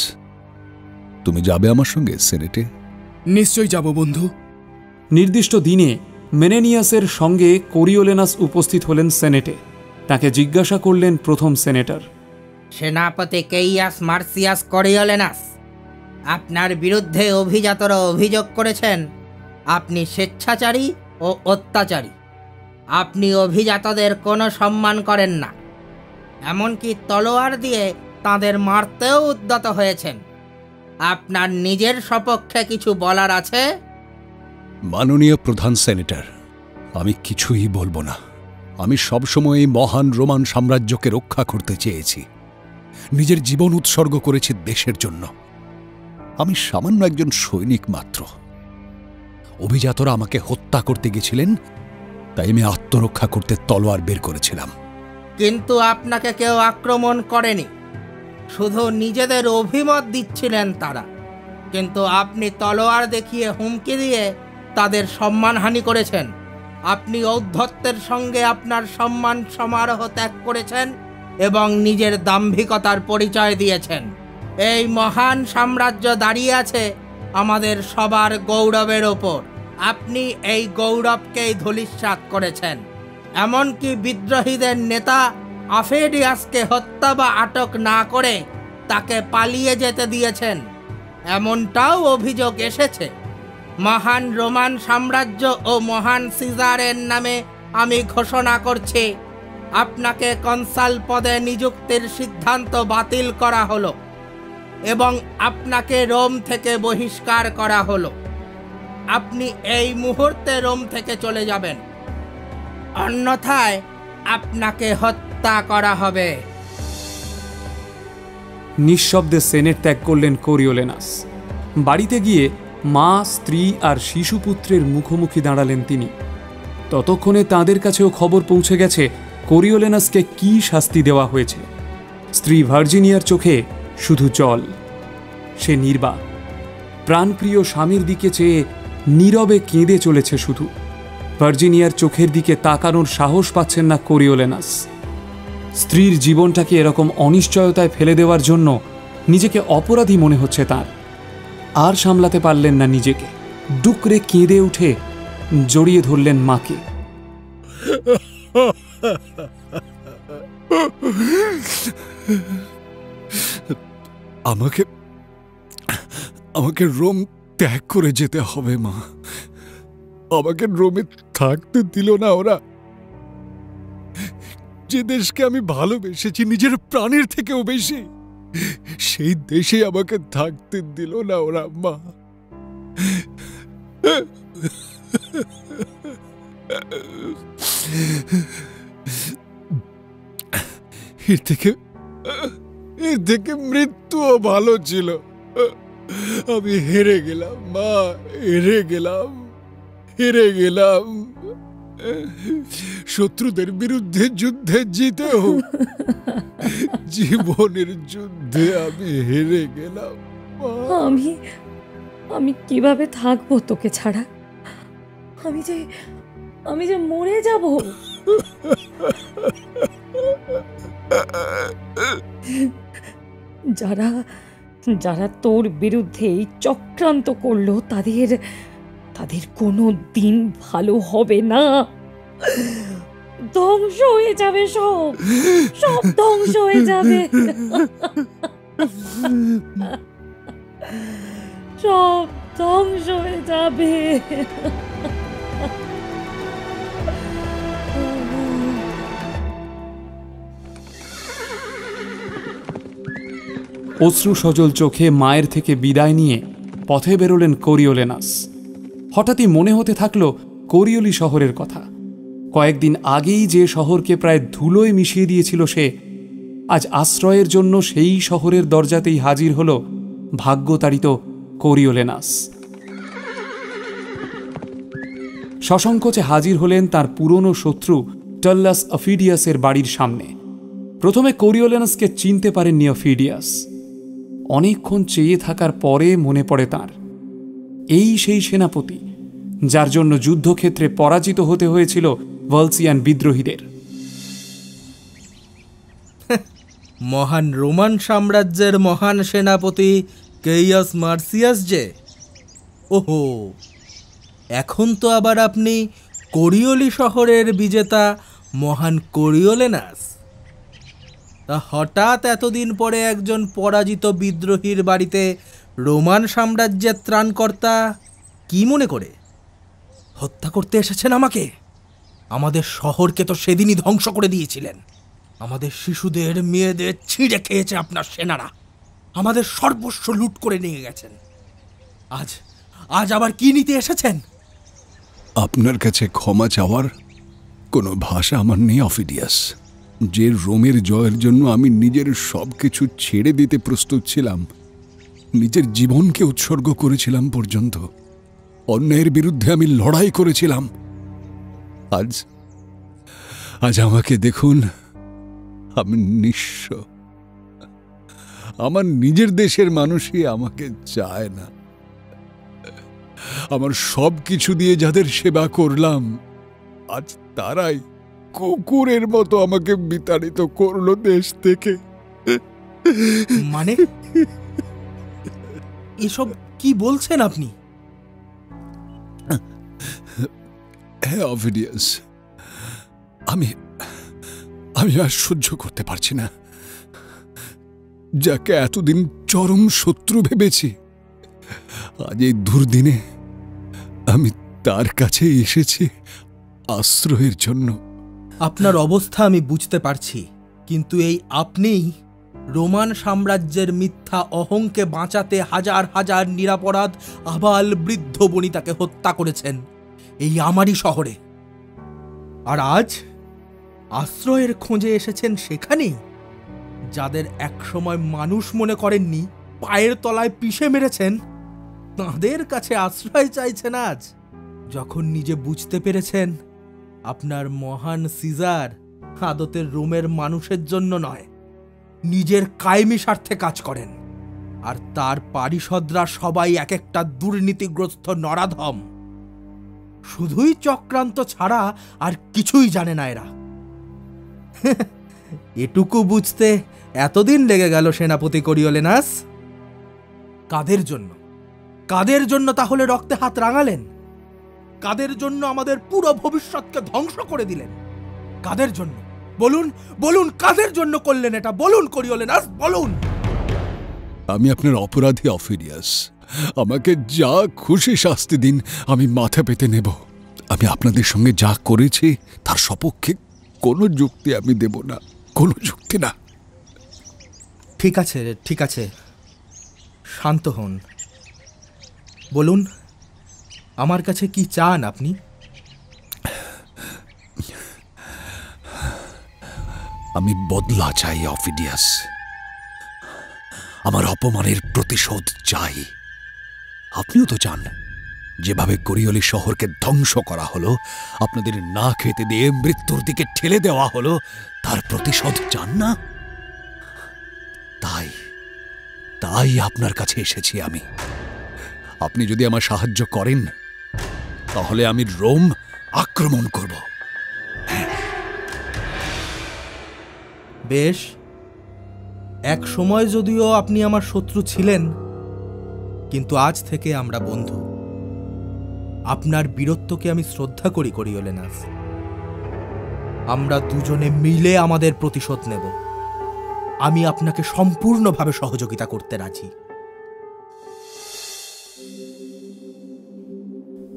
তুমি যাবে আমার সঙ্গে সেনেটে? নিশ্চয়ই যাব বন্ধু। নির্দিষ্ট দিনে মেনেনিয়াসের সঙ্গে কোরিওলেনাস উপস্থিত হলেন সেনেটে। তাকে জিজ্ঞাসা করলেন প্রথম সেনেটর, সেনাপতি কেইয়াস মার্সিয়াস কোরিওলেনাস, আপনার বিরুদ্ধে অভিজাতরা অভিযোগ করেছেন আপনি স্বেচ্ছাচারী ও অত্যাচারী। আপনি অভিজাতদের কোনো সম্মান করেন না, এমনকি তলোয়ার দিয়ে তাদের মারতেও উদ্যত হয়েছেন। আপনার নিজের সপক্ষে কিছু বলার আছে? মাননীয় প্রধান সেনেটর, আমি কিছুই বলবো না। আমি সবসময় মহান রোমান সাম্রাজ্যকে রক্ষা করতে চেয়েছি, নিজের জীবন উৎসর্গ করেছি দেশের জন্য। আমি সামান্য একজন সৈনিক মাত্র। অভিজাতরা আমাকে হত্যা করতে গেছিলেন, তাই আমি আত্মরক্ষা করতে তলোয়ার বের করেছিলাম। কিন্তু আপনাকে কেউ আক্রমণ করেনি, শুধু নিজেদের অভিমত দিচ্ছিলেন তারা। কিন্তু আপনি তলোয়ার দেখিয়ে হুমকি দিয়ে তাদের সম্মানহানি করেছেন। আপনি ঔদ্ধত্যের সঙ্গে আপনার সম্মান সমারোহ ত্যাগ করেছেন এবং নিজের দাম্ভিকতার পরিচয় দিয়েছেন। এই মহান সাম্রাজ্য দাঁড়িয়ে আছে আমাদের সবার গৌরবের ওপর। আপনি এই গৌরবকেই ধূলিসাৎ করেছেন। এমনকি বিদ্রোহীদের নেতা অফিডিয়াসকে হত্যা বা আটক না করে তাকে পালিয়ে যেতে দিয়েছেন, এমনটাও অভিযোগ এসেছে। মহান রোমান সাম্রাজ্য ও মহান সিজারের নামে আমি ঘোষণা করছি, আপনাকে কনসাল পদে নিযুক্তির সিদ্ধান্ত বাতিল করা হলো এবং আপনাকে রোম থেকে বহিষ্কার করা হলো। আপনি এই মুহূর্তে রোম থেকে চলে যাবেন, অন্যথায় আপনাকে হত্যা করা হবে। নিঃশব্দে সেনেট ত্যাগ করলেন কোরিওলেনাস। বাড়িতে গিয়ে মা, স্ত্রী আর শিশুপুত্রের মুখোমুখি দাঁড়ালেন তিনি। ততক্ষণে তাদের কাছেও খবর পৌঁছে গেছে কোরিওলেনাসকে কি শাস্তি দেওয়া হয়েছে। স্ত্রী ভার্জিনিয়ার চোখে শুধু জল। সে নির্বাক, প্রাণপ্রিয় স্বামীর দিকে চেয়ে নীরবে কেঁদে চলেছে শুধু। ভার্জিনিয়ার চোখের দিকে তাকানোর সাহস পাচ্ছেন না কোরিওলেনাস। স্ত্রীর জীবনটাকে এরকম অনিশ্চয়তায় ফেলে দেওয়ার জন্য নিজেকে অপরাধী মনে হচ্ছে তার। আর সামলাতে পারলেন না নিজেকে, ডুকরে কেঁদে উঠে জড়িয়ে ধরলেন মাকে। আমাকে আমাকে রোম ত্যাগ করে যেতে হবে মা। আমাকে রোমে থাকতে দিল না ওরা। যে দেশকে আমি ভালোবেসেছি নিজের প্রাণের থেকেও বেশি, সেই দেশে আমাকে থাকতে দিল না ওরা মা। এর থেকে মৃত্যুও ভালো ছিল। আমি হেরে গেলাম মা, হেরে গেলাম। শত্রুদের বিরুদ্ধে যুদ্ধে জিতেও জীবনের যুদ্ধে আমি হেরে গেলাম। আমি কিভাবে থাকবো তোকে ছাড়া? আমি যে মরে যাব। যারা তোর বিরুদ্ধে এই চক্রান্ত করলো তাদের কোনো দিন ভালো হবে না। ধ্বংস হয়ে যাবে, সব ধ্বংস হয়ে যাবে, সব ধ্বংস হয়ে যাবে। অশ্রু সজল চোখে মায়ের থেকে বিদায় নিয়ে পথে বেরোলেন কোরিওলেনাস। হঠাৎই মনে হতে থাকল কোরিওলি শহরের কথা। কয়েকদিন আগেই যে শহরকে প্রায় ধুলোয় মিশিয়ে দিয়েছিল সে, আজ আশ্রয়ের জন্য সেই শহরের দরজাতেই হাজির হল ভাগ্যতাড়িত কোরিওলেনাস। সসংকোচে হাজির হলেন তার পুরনো শত্রু টাল্লাস অফিডিয়াসের বাড়ির সামনে। প্রথমে কোরিওলেনাসকে চিনতে পারেননি অফিডিয়াস। অনেকক্ষণ চেয়ে থাকার পরে মনে পড়ে তাঁর, এই সেই সেনাপতি যার জন্য যুদ্ধক্ষেত্রে পরাজিত হতে হয়েছিল ভলসিয়ান বিদ্রোহীদের। মহান রোমান সাম্রাজ্যের মহান সেনাপতি কেইয়াস মার্সিয়াস যে। ওহো, এখন তো আবার আপনি কোরিওলি শহরের বিজেতা মহান কোরিওলেনাস। তা হঠাৎ এতদিন পরে একজন পরাজিত বিদ্রোহীর বাড়িতে রোমান সাম্রাজ্যের ত্রাণকর্তা কি মনে করে? হত্যা করতে এসেছেন আমাকে? আমাদের শহরকে তো সেদিনই ধ্বংস করে দিয়েছিলেন। আমাদের শিশুদের, মেয়েদের ছিঁড়ে খেয়েছে আপনার সেনারা। আমাদের সর্বস্ব লুট করে নিয়ে গেছেন। আজ আবার কি নিতে এসেছেন? আপনার কাছে ক্ষমা চাওয়ার কোনো ভাষা আমার নেই অফিডিয়াস। যে রোমের জয়ের জন্য আমি নিজের সব কিছু ছেড়ে দিতে প্রস্তুত ছিলাম, নিজের জীবনকে উৎসর্গ করেছিলাম পর্যন্ত, অন্যায়ের বিরুদ্ধে আমি লড়াই করেছিলাম, আজ আমাকে দেখুন, আমি নিঃস্ব। আমার নিজের দেশের মানুষই আমাকে চায় না। আমার সব কিছু দিয়ে যাদের সেবা করলাম, আজ তারাই কুকুরের মতো আমাকে বিতাড়িত করলো দেশ থেকে। মানে এসব কি বলছেন আপনি? হ্যাঁ অফিডিয়াস, আমি আর সহ্য করতে পারছি না। যাকে এতদিন চরম শত্রু ভেবেছি, আজ এই দুর্দিনে আমি তার কাছে এসেছি আশ্রয়ের জন্য। আপনার অবস্থা আমি বুঝতে পারছি, কিন্তু এই আপনিই রোমান সাম্রাজ্যের মিথ্যা অহংকে বাঁচাতে হাজার হাজার নিরাপরাধ আবাল বৃদ্ধ বনিতাকে হত্যা করেছেন এই আমারই শহরে। আর আজ আশ্রয়ের খোঁজে এসেছেন সেখানেই যাদের একসময় মানুষ মনে করেননি, পায়ের তলায় পিষে মেরেছেন, তাঁদের কাছে আশ্রয় চাইছেন আজ, যখন নিজে বুঝতে পেরেছেন আপনার মহান সিজার আদতের রোমের মানুষের জন্য নয়, নিজের কায়েমি স্বার্থে কাজ করেন। আর তার পারিষদরা সবাই এক একটা দুর্নীতিগ্রস্ত নরাধম, শুধুই চক্রান্ত ছাড়া আর কিছুই জানে না এরা। এটুকু বুঝতে এতদিন লেগে গেল সেনাপতি কোরিওলেনাস? কাদের জন্য, কাদের জন্য তাহলে রক্তে হাত রাঙালেন? কাদের জন্য আমাদের পুরো ভবিষ্যৎকে ধ্বংস করে দিলেন? কাদের জন্য বলুন, বলুন, কাদের জন্য করলেন এটা? বলুন কোরিওলেনাস, বলুন। আমি আপনার অপরাধী অফিডিয়াস, আমাকে যা খুশি শাস্তি দিন, আমি মাথা পেতে নেব। আমি আপনাদের সঙ্গে যা করেছি তার সপক্ষে কোনো যুক্তি আমি দেব না, কোনো যুক্তি না। ঠিক আছে, ঠিক আছে, শান্ত হন। বলুন, আমার কাছে কি চান আপনি? আমি বদলা চাই অফিডিয়াস, আমার অপমানের প্রতিশোধ চাই। আপনিও তো চান যেভাবে কোরিওলি শহরকে ধ্বংস করা হলো, আপনাদের না খেতে দিয়ে মৃত্যুর দিকে ঠেলে দেওয়া হলো, তার প্রতিশোধ চান না? তাই তাই আপনার কাছে এসেছি আমি। আপনি যদি আমার সাহায্য করেন তাহলে আমি রোম আক্রমণ করব। বেশ, এক সময় যদিও আপনি আমার শত্রু ছিলেন, কিন্তু আজ থেকে আমরা বন্ধু। আপনার বীরত্বকে আমি শ্রদ্ধা করি কোরিওলেনাস। আমরা দুজনে মিলে আমাদের প্রতিশোধ নেব। আমি আপনাকে সম্পূর্ণভাবে সহযোগিতা করতে রাজি।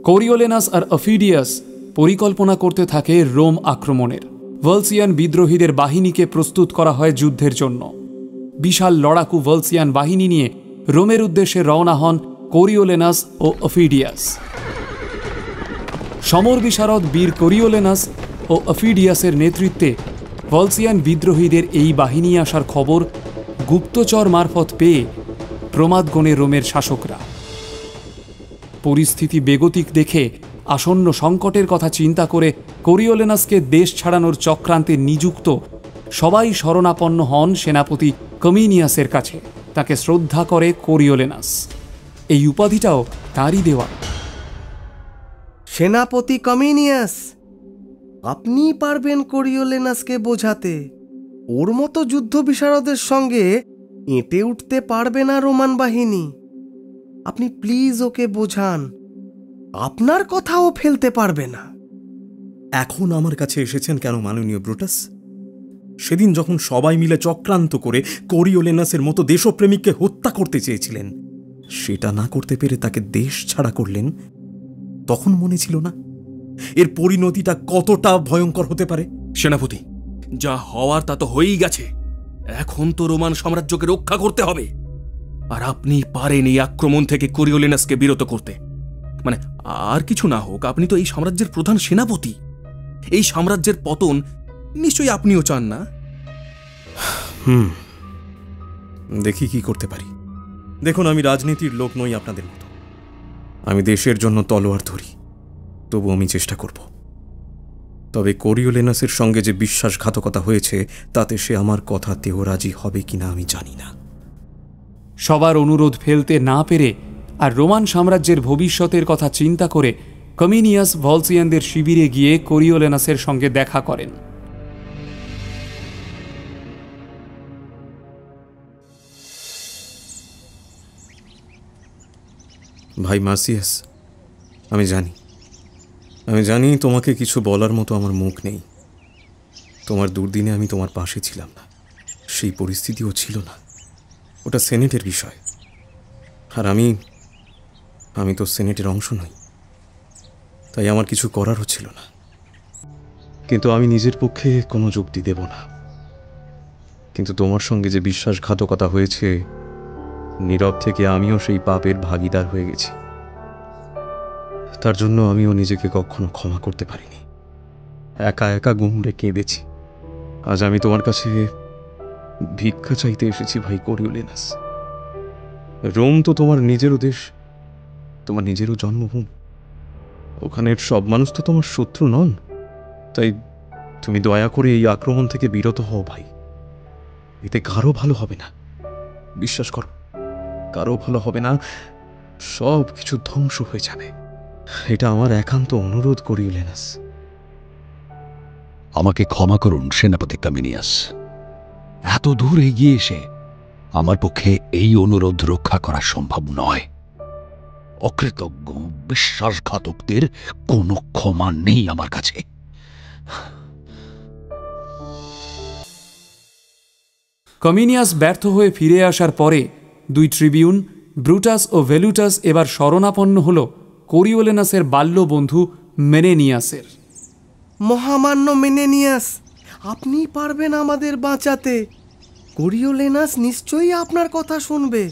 কোরিওলেনাস আর অফিডিয়াস পরিকল্পনা করতে থাকে রোম আক্রমণের। ভলসিয়ান বিদ্রোহীদের বাহিনীকে প্রস্তুত করা হয় যুদ্ধের জন্য। বিশাল লড়াকু ভলসিয়ান বাহিনী নিয়ে রোমের উদ্দেশ্যে রওনা হন কোরিওলেনাস ও অফিডিয়াস। সমর বিশারদ বীর কোরিওলেনাস ও অফিডিয়াসের নেতৃত্বে ভলসিয়ান বিদ্রোহীদের এই বাহিনী আসার খবর গুপ্তচর মারফত পেয়ে প্রমাদগণে রোমের শাসকরা। পরিস্থিতি বেগতিক দেখে আসন্ন সংকটের কথা চিন্তা করে কোরিওলেনাসকে দেশ ছাড়ানোর চক্রান্তে নিযুক্ত সবাই শরণাপন্ন হন সেনাপতি কমিনিয়াসের কাছে। তাকে শ্রদ্ধা করে কোরিওলেনাস। এই উপাধিটাও তারই দেওয়া। সেনাপতি কমিনিয়াস, আপনি পারবেন কোরিওলেনাসকে বোঝাতে ওর মতো যুদ্ধ বিশারদের সঙ্গে এঁটে উঠতে পারবে না রোমান বাহিনী। আপনি প্লিজ ওকে বোঝান, আপনার কথাও ফেলতে পারবে না। এখন আমার কাছে এসেছেন কেন মাননীয় ব্রুটাস? সেদিন যখন সবাই মিলে চক্রান্ত করে কোরিওলেনাসের মতো দেশপ্রেমিককে হত্যা করতে চেয়েছিলেন, সেটা না করতে পেরে তাকে দেশ ছাড়া করলেন, তখন মনে ছিল না এর পরিণতিটা কতটা ভয়ঙ্কর হতে পারে? সেনাপতি, যা হওয়ার তা তো হয়েই গেছে। এখন তো রোমান সাম্রাজ্যকে রক্ষা করতে হবে, আর আপনি পারেন এই আক্রমণ থেকে কোরিওলেনাসকে বিরত করতে। মানে আর কিছু না হোক, আপনি তো এই সাম্রাজ্যের প্রধান সেনাপতি। এই সাম্রাজ্যের পতন নিশ্চয়ই আপনিও চান না? দেখি কি করতে পারি। দেখুন, আমি রাজনীতির লোক নই আপনাদের মতো। আমি দেশের জন্য তলোয়ার ধরি, তবু আমি চেষ্টা করব। তবে কোরিওলেনাসের সঙ্গে যে বিশ্বাসঘাতকতা হয়েছে, তাতে সে আমার কথাতেও রাজি হবে কিনা আমি জানি না। সবার অনুরোধ ফেলতে না পেরে আর রোমান সাম্রাজ্যের ভবিষ্যতের কথা চিন্তা করে কমিনিয়াস ভলসিয়ানদের শিবিরে গিয়ে কোরিওলেনাসের সঙ্গে দেখা করেন। ভাই মার্সিয়াস, আমি জানি তোমাকে কিছু বলার মতো আমার মুখ নেই, তোমার দুর্দিনে আমি তোমার পাশে ছিলাম না, সেই পরিস্থিতিও ছিল না। ওটা সেনেটের বিষয়, আর আমি তো সেনেটের অংশ নই, তাই আমার কিছু করারও ছিল না। কিন্তু আমি নিজের পক্ষে কোনো যুক্তি দেব না। কিন্তু তোমার সঙ্গে যে বিশ্বাসঘাতকতা হয়েছে, নীরব থেকে আমিও সেই পাপের ভাগীদার হয়ে গেছি। তার জন্য আমিও নিজেকে কখনো ক্ষমা করতে পারিনি। একা একা গুমড়ে কেঁদেছি। আজ আমি তোমার কাছে ভিক্ষা চাইতে এসেছি ভাই কোরিওলেনাস। রোম তো তোমার নিজেরও দেশ, তোমার নিজেরও জন্মভূমি। ওখানের সব মানুষ তো তোমার শত্রু নন, তাই তুমি দয়া করে এই আক্রমণ থেকে বিরত হও ভাই। এতে কারো ভালো হবে না, বিশ্বাস করো, কারো ভালো হবে না, সব কিছু ধ্বংস হয়ে যাবে। এটা আমার একান্ত অনুরোধ কোরিওলেনাস। আমাকে ক্ষমা করুন সেনাপতি কমিনিয়াস। এত দূর এগিয়ে এসে আমার পক্ষে এই অনুরোধ রক্ষা করা সম্ভব নয়। অকৃতজ্ঞ বিশ্বাসঘাতকদের কোনো ক্ষমা নেই আমার কাছে। কমিনিয়াস ব্যর্থ হয়ে ফিরে আসার পরে দুই ট্রিবিউন ব্রুটাস ও ভেলুটাস এবার শরণাপন্ন হল কোরিওলেনাসের বাল্য বন্ধু মেনেনিয়াসের। মহামান্য মেনেনিয়াস, আপনি পারবেন আমাদের বাঁচাতে। কোরিওলেনাস নিশ্চয়ই আপনার কথা শুনবে।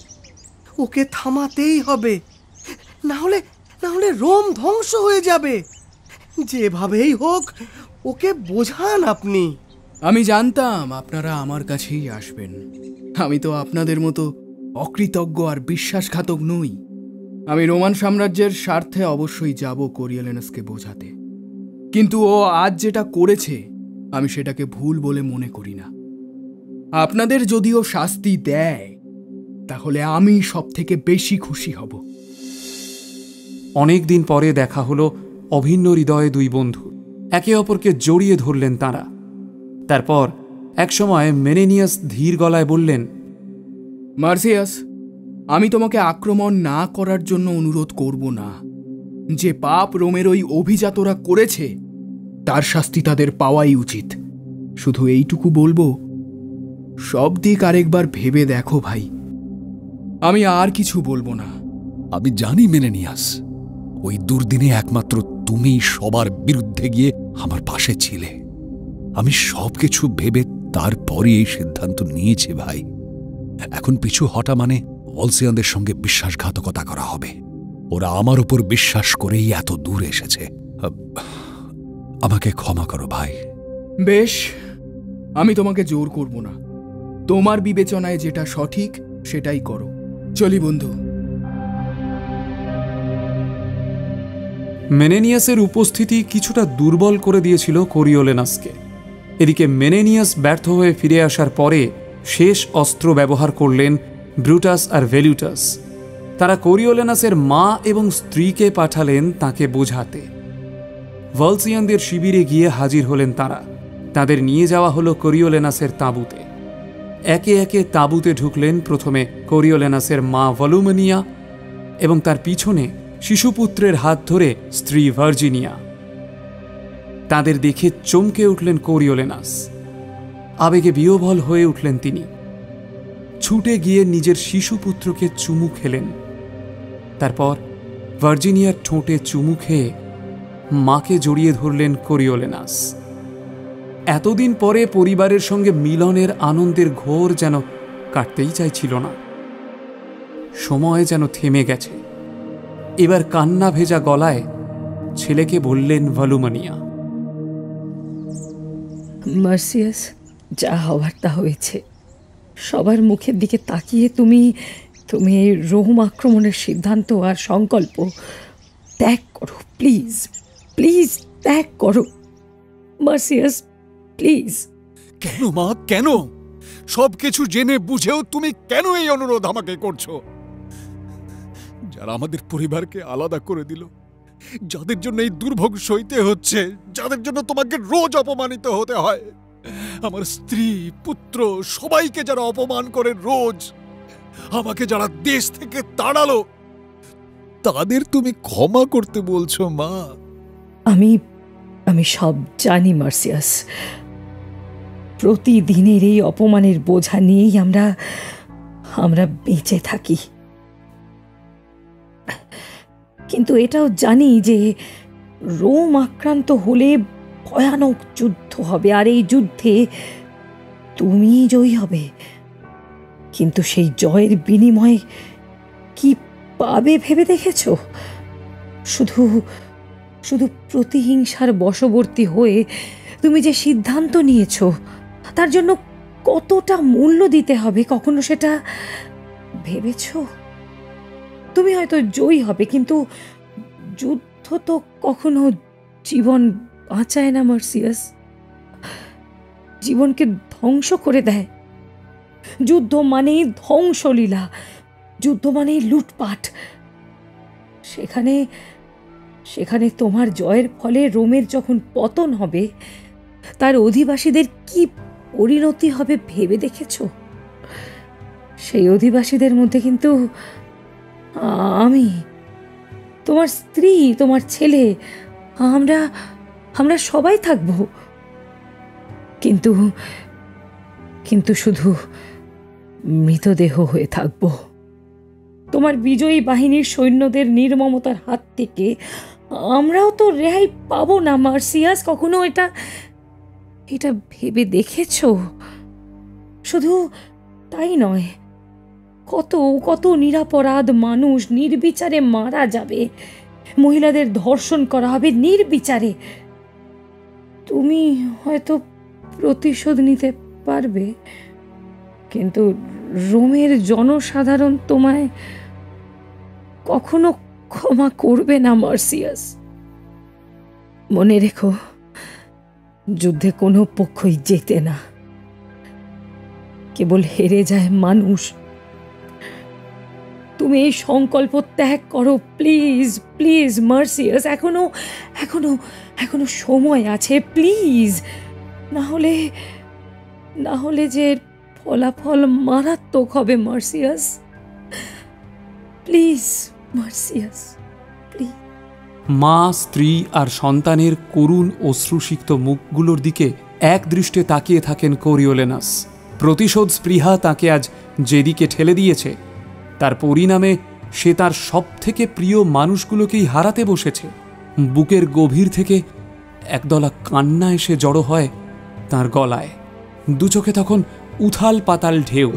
ওকে থামাতেই হবে, না হলে রোম ধ্বংস হয়ে যাবে। যেভাবেই হোক ওকে বোঝান আপনি। আমি জানতাম আপনারা আমার কাছেই আসবেন। আমি তো আপনাদের মতো অকৃতজ্ঞ আর বিশ্বাসঘাতক নই। আমি রোমান সাম্রাজ্যের স্বার্থে অবশ্যই যাব কোরিওলেনাসকে বোঝাতে, কিন্তু ও আজ যেটা করেছে আমি সেটাকে ভুল বলে মনে করি না। আপনাদের যদিও শাস্তি দেয় তাহলে আমি সব থেকে বেশি খুশি হব। অনেক দিন পরে দেখা হলো অভিন্ন হৃদয়ে দুই বন্ধু। একে অপরকে জড়িয়ে ধরলেন তারা। তারপর একসময় মেনেনিয়াস ধীর গলায় বললেন, মার্সিয়াস, আমি তোমাকে আক্রমণ না করার জন্য অনুরোধ করব না। যে পাপ রোমের ওই অভিজাতরা করেছে তার শাস্তি তাদের পাওয়াই উচিত। শুধু এইটুকু বলবো, সব দিক আরেকবার ভেবে দেখো ভাই। আমি আর কিছু বলবো না। আমি জানি মেনেনিয়াস, ওই দুর্দিনে একমাত্র তুমি সবার বিরুদ্ধে গিয়ে আমার পাশে ছিলে। আমি সবকিছু ভেবে তারপরই এই সিদ্ধান্ত নিয়েছি ভাই। এখন পিছু হটা মানে ভলসিয়ানদের সঙ্গে বিশ্বাসঘাতকতা করা হবে। ওরা আমার উপর বিশ্বাস করেই এত দূর এসেছে। আমাকে ক্ষমা করো ভাই। বেশ, আমি তোমাকে জোর করব না। তোমার বিবেচনায় যেটা সঠিক সেটাই করো। চলি বন্ধু। মেনেনিয়াসের উপস্থিতি কিছুটা দুর্বল করে দিয়েছিল কোরিওলেনাসকে। এদিকে মেনেনিয়াস ব্যর্থ হয়ে ফিরে আসার পরে শেষ অস্ত্র ব্যবহার করলেন ব্রুটাস আর ভেলুটাস। তারা কোরিওলেনাসের মা এবং স্ত্রীকে পাঠালেন তাকে বোঝাতে। ভলসিয়ানদের শিবিরে গিয়ে হাজির হলেন তারা। তাদের নিয়ে যাওয়া হলো কোরিওলেনাসের তাঁবুতে। একে একে তাঁবুতে ঢুকলেন প্রথমে কোরিওলেনাসের মা ভলুমেনিয়া এবং তার পিছনে শিশুপুত্রের হাত ধরে স্ত্রী ভার্জিনিয়া। তাদের দেখে চমকে উঠলেন কোরিওলেনাস। আবেগে বিহ্বল হয়ে উঠলেন তিনি। ছুটে গিয়ে নিজের শিশুপুত্রকে চুমু খেলেন। তারপর ভার্জিনিয়ার ঠোঁটে চুমু খেয়ে মাকে জড়িয়ে ধরলেন কোরিওলেনাস। এতদিন পরে পরিবারের সঙ্গে মিলনের আনন্দের ঘোর যেন কাটতেই চাইছিল না। সময় যেন থেমে গেছে। এবার কান্না ভেজা গলায় ছেলেকে বললেন ভলুমেনিয়া, মার্সিয়াস, যা হওয়ার তা হয়েছে। সবার মুখের দিকে তাকিয়ে তুমি এই রোম আক্রমণের সিদ্ধান্ত আর সংকল্প ত্যাগ করো। প্লিজ প্লিজ ত্যাগ করো মার্সিয়াস, প্লিজ। কেন মা, কেন? সবকিছু জেনে বুঝেও তুমি কেন এই অনুরোধ আমাকে করছো? যারা আমাদের পরিবারকে আলাদা করে দিল, যাদের জন্য এই দুর্ভোগ সইতে হচ্ছে, যাদের জন্য তোমাকে রোজ অপমানিত হতে হয়, আমার স্ত্রী পুত্র সবাইকে যারা অপমান করে রোজ, আমাকে যারা দেশ থেকে তাড়ালো, তাদের তুমি ক্ষমা করতে বলছো মা? আমি সব জানি মার্সিয়াস। প্রতিদিনের এই অপমানের বোঝা নিয়েই আমরা আমরা বেঁচে থাকি। কিন্তু এটাও জানি যে রোম আক্রান্ত হলে ভয়ানক যুদ্ধ হবে, আর এই যুদ্ধে তুমি জয়ী হবে। কিন্তু সেই জয়ের বিনিময়ে কি পাবে ভেবে দেখেছ? শুধু শুধু প্রতিহিংসার বশবর্তী হয়ে তুমি যে সিদ্ধান্ত নিয়েছ তার জন্য কতটা মূল্য দিতে হবে কখনো সেটা ভেবেছ? তুমি হয়তো জয়ী হবে, কিন্তু যুদ্ধ তো কখনো জীবন বাঁচায় না মার্সিয়াস, জীবনকে ধ্বংস করে দেয়। যুদ্ধ মানেই ধ্বংসলীলা, যুদ্ধ মানেই লুটপাট। সেখানে সেখানে তোমার জয়ের ফলে রোমের যখন পতন হবে তার অধিবাসীদের কি পরিণতি হবে ভেবে দেখেছ? সেই অধিবাসীদের মধ্যে কিন্তু আমি, তোমার স্ত্রী, তোমার ছেলে, আমরা আমরা সবাই থাকব। কিন্তু কিন্তু শুধু মৃতদেহ হয়ে থাকব। তোমার বিজয়ী বাহিনীর সৈন্যদের নির্মমতার হাত থেকে আমরাও তো রেহাই পাবো না মার্সিয়াস। কখনো এটা এটা ভেবে দেখেছ? শুধু তাই নয়, কত কত নিরপরাধ মানুষ নির্বিচারে মারা যাবে, মহিলাদের ধর্ষণ করা হবে নির্বিচারে। তুমি হয়তো প্রতিশোধ নিতে পারবে, কিন্তু রোমের জনসাধারণ তোমায় কখনো ক্ষমা করবে না মার্সিয়াস। মনে রেখো, যুদ্ধে কোনো পক্ষই জেতে না, কেবল হেরে যায় মানুষ। তুমি এই সংকল্প ত্যাগ করো প্লিজ, প্লিজ মার্সিয়াস। এখনো এখনো এখনো সময় আছে, প্লিজ। না হলে যে ফলাফল মারাত্মক হবে মার্সিয়াস। Please মার্সিয়াস, please. মা, স্ত্রী আর সন্তানের করুণ অশ্রুসিক্ত মুখগুলোর দিকে এক দৃষ্টে তাকিয়ে থাকেন কোরিওলেনাস। প্রতিশোধ স্পৃহা তাকে আজ যেদিকে ঠেলে দিয়েছে তার পরিণামে সে তার সবথেকে প্রিয় মানুষগুলোকেই হারাতে বসেছে। বুকের গভীর থেকে একদলা কান্না এসে জড়ো হয় তার গলায়। দু চোখে তখন উথাল পাতাল ঢেউ।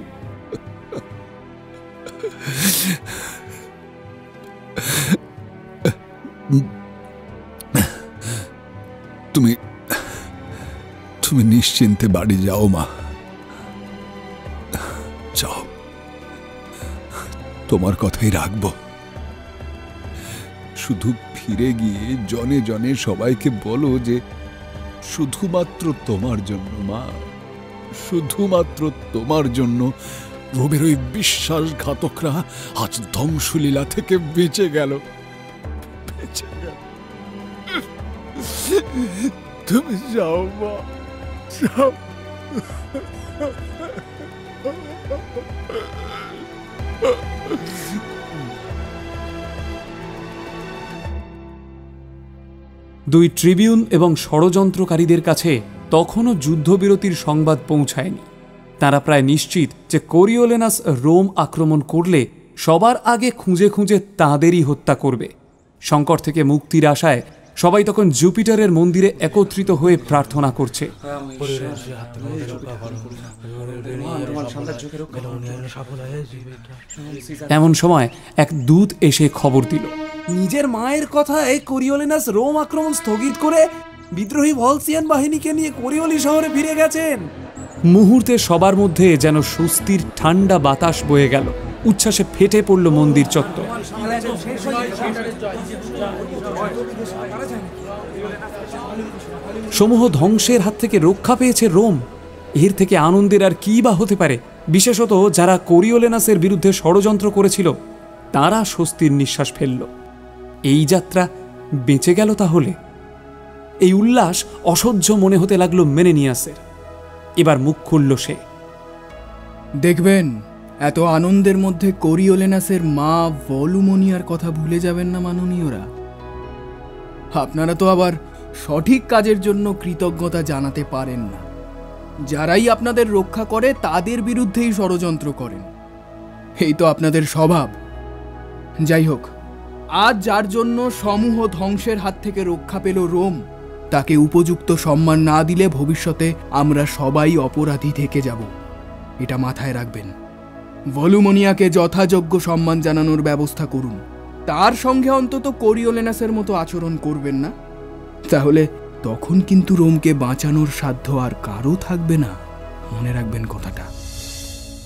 তুমি তুমি নিশ্চিন্তে বাড়ি যাও মা, যাও। তোমার কথাই রাখবো। শুধু ফিরে গিয়ে জনে জনে সবাইকে বলো যে শুধুমাত্র তোমার জন্য মা, শুধুমাত্র তোমার জন্য রোমের ওই বিশ্বাসঘাতকরা আজ ধ্বংসলীলা থেকে বেঁচে গেল। তুমি যাও মা, যাও। দুই ট্রিবিউন এবং ষড়যন্ত্রকারীদের কাছে তখনও যুদ্ধবিরতির সংবাদ পৌঁছায়নি। তারা প্রায় নিশ্চিত যে কোরিওলেনাস রোম আক্রমণ করলে সবার আগে খুঁজে খুঁজে তাঁদেরই হত্যা করবে। সংকট থেকে মুক্তির আশায় সবাই তখন জুপিটারের মন্দিরে একত্রিত হয়ে প্রার্থনা করছে। এমন সময় এক দূত এসে খবর দিল, নিজের মায়ের কথায় কোরিওলেনাস রোম আক্রমণ স্থগিত করে বিদ্রোহী ভলসিয়ান বাহিনীকে নিয়ে কোরিওলি শহরে ফিরে গেছেন। মুহূর্তে সবার মধ্যে যেন স্বস্তির ঠান্ডা বাতাস বয়ে গেল। উচ্ছ্বাসে ফেটে পড়ল মন্দির চত্বর। সমূহ ধ্বংসের হাত থেকে রক্ষা পেয়েছে রোম। এর থেকে আনন্দের আর কি বা হতে পারে? বিশেষত যারা কোরিওলেনাসের বিরুদ্ধে ষড়যন্ত্র করেছিল তারা স্বস্তির নিঃশ্বাস ফেলল। এই যাত্রা বেঁচে গেল তাহলে। এই উল্লাস অসহ্য মনে হতে লাগলো মেনেনিয়াসের। এবার মুখ খুলল সে। দেখবেন, এত আনন্দের মধ্যে কোরিওলেনাসের মা ভলুমোনিয়ার কথা ভুলে যাবেন না মাননীয়রা। আপনারা তো আবার সঠিক কাজের জন্য কৃতজ্ঞতা জানাতে পারেন না। যারাই আপনাদের রক্ষা করে তাদের বিরুদ্ধেই ষড়যন্ত্র করেন। এই তো আপনাদের স্বভাব। যাই হোক, আজ যার জন্য সমূহ ধ্বংসের হাত থেকে রক্ষা পেল রোম, তাকে উপযুক্ত সম্মান না দিলে ভবিষ্যতে আমরা সবাই অপরাধী থেকে যাব। এটা মাথায় রাখবেন। ভলুমনিয়াকে যথাযোগ্য সম্মান জানানোর ব্যবস্থা করুন। তার সঙ্গে অন্তত কোরিওলেনাসের মতো আচরণ করবেন না, তাহলে তখন কিন্তু রোমকে বাঁচানোর সাধ্য আর কারও থাকবে না। মনে রাখবেন কথাটা।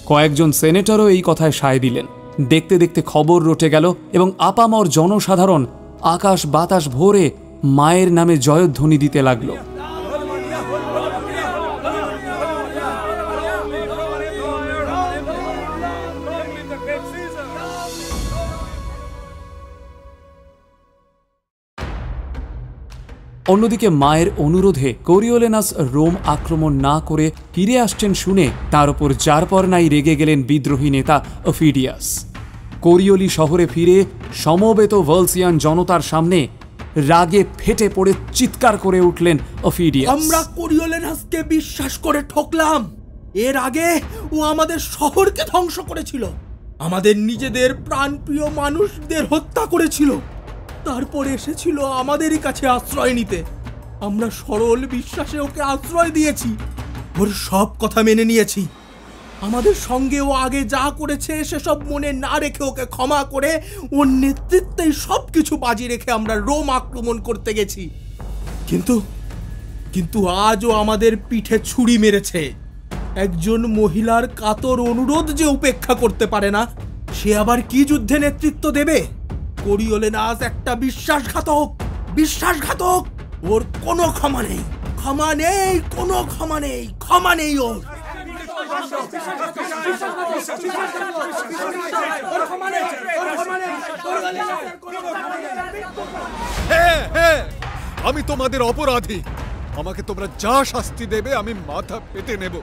কয়েকজন সেনেটরও এই কথায় সায় দিলেন। দেখতে দেখতে খবর রটে গেল এবং আপামর জনসাধারণ আকাশ বাতাস ভরে মায়ের নামে জয়ধ্বনি দিতে লাগলো। অন্যদিকে মায়ের অনুরোধে কোরিওলেনাস রোম আক্রমণ না করে ফিরে আসছেন শুনে তার উপর যার পর নাই রেগে গেলেন বিদ্রোহী নেতা অফিডিয়াস। কোরিওলি শহরে ফিরে সমবেত ভলসিয়ান জনতার সামনে রাগে ফেটে পড়ে চিৎকার করে উঠলেন অফিডিয়াস। আমরা কোরিওলেনাসকে বিশ্বাস করে ঠকলাম। এর আগে ও আমাদের শহরকে ধ্বংস করেছিল, আমাদের নিজেদের প্রাণপ্রিয় মানুষদের হত্যা করেছিল, তারপর এসেছিল আমাদেরই কাছে আশ্রয় নিতে। আমরা সরল বিশ্বাসে ওকে আশ্রয় দিয়েছি, ওর সব কথা মেনে নিয়েছি। আমাদের সঙ্গে ও আগে যা করেছে সেসব মনে না রেখে ওকে ক্ষমা করে ওর নেতৃত্বেই সব কিছু বাজি রেখে আমরা রোম আক্রমণ করতে গেছি। কিন্তু আজও আমাদের পিঠে ছুরি মেরেছে। একজন মহিলার কাতর অনুরোধ যে উপেক্ষা করতে পারে না, সে আবার কি যুদ্ধে নেতৃত্ব দেবে? কোরিওলেনাস একটা বিশ্বাসঘাতক। ওর কোনো ক্ষমা নেই, কোনো ক্ষমা নেই ওর। আমি তোমাদের অপরাধী। আমাকে তোমরা যা শাস্তি দেবে আমি মাথা পেতে নেব।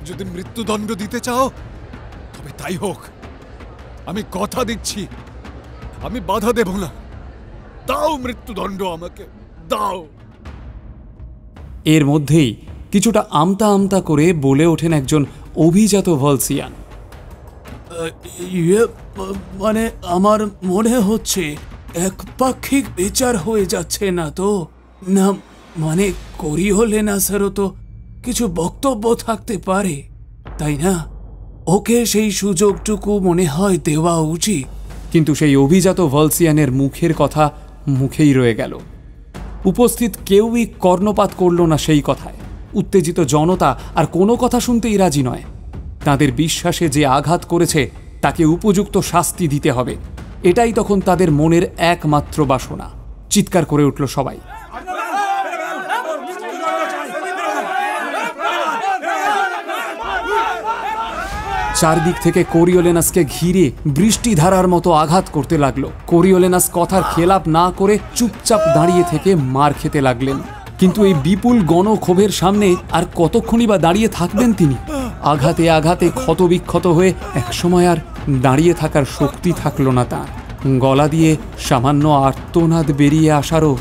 যদি মৃত্যুদণ্ড দিতে চাও তবে তাই হোক। আমি কথা দিচ্ছি, আমি বাধা দেব না। দাও মৃত্যুদণ্ড, আমাকে দাও। এর মধ্যেই কিছুটা আমতা আমতা করে বলে ওঠেন একজন অভিজাত ভলসিয়ান। মানে আমার মনে হচ্ছে একপাক্ষিক বিচার হয়ে যাচ্ছে না তো? না মানে কোরিওলেনাসেরও তো কিছু বক্তব্য থাকতে পারে, তাই না? ওকে সেই সুযোগটুকু মনে হয় দেওয়া উচিত। কিন্তু সেই অভিজাত ভলসিয়ানের মুখের কথা মুখেই রয়ে গেল। উপস্থিত কেউই কর্ণপাত করল না সেই কথায়। উত্তেজিত জনতা আর কোনো কথা শুনতেই রাজি নয়। তাদের বিশ্বাসে যে আঘাত করেছে তাকে উপযুক্ত শাস্তি দিতে হবে, এটাই তখন তাদের মনের একমাত্র বাসনা। চিৎকার করে উঠল সবাই। চারদিক থেকে কোরিওলেনাসকে ঘিরে বৃষ্টিধারার মতো আঘাত করতে লাগলো। কোরিওলেনাস কথার খেলাপ না করে চুপচাপ দাঁড়িয়ে থেকে মার খেতে লাগলেন। কিন্তু এই বিপুল গণক্ষোভের সামনে আর কতক্ষণই বা দাঁড়িয়ে থাকবেন তিনি? আঘাতে আঘাতে ক্ষতবিক্ষত হয়ে একসময় আর দাঁড়িয়ে থাকার শক্তি থাকলো না তার। গলা দিয়ে সামান্য আর্তনাদ বেরিয়ে আসারও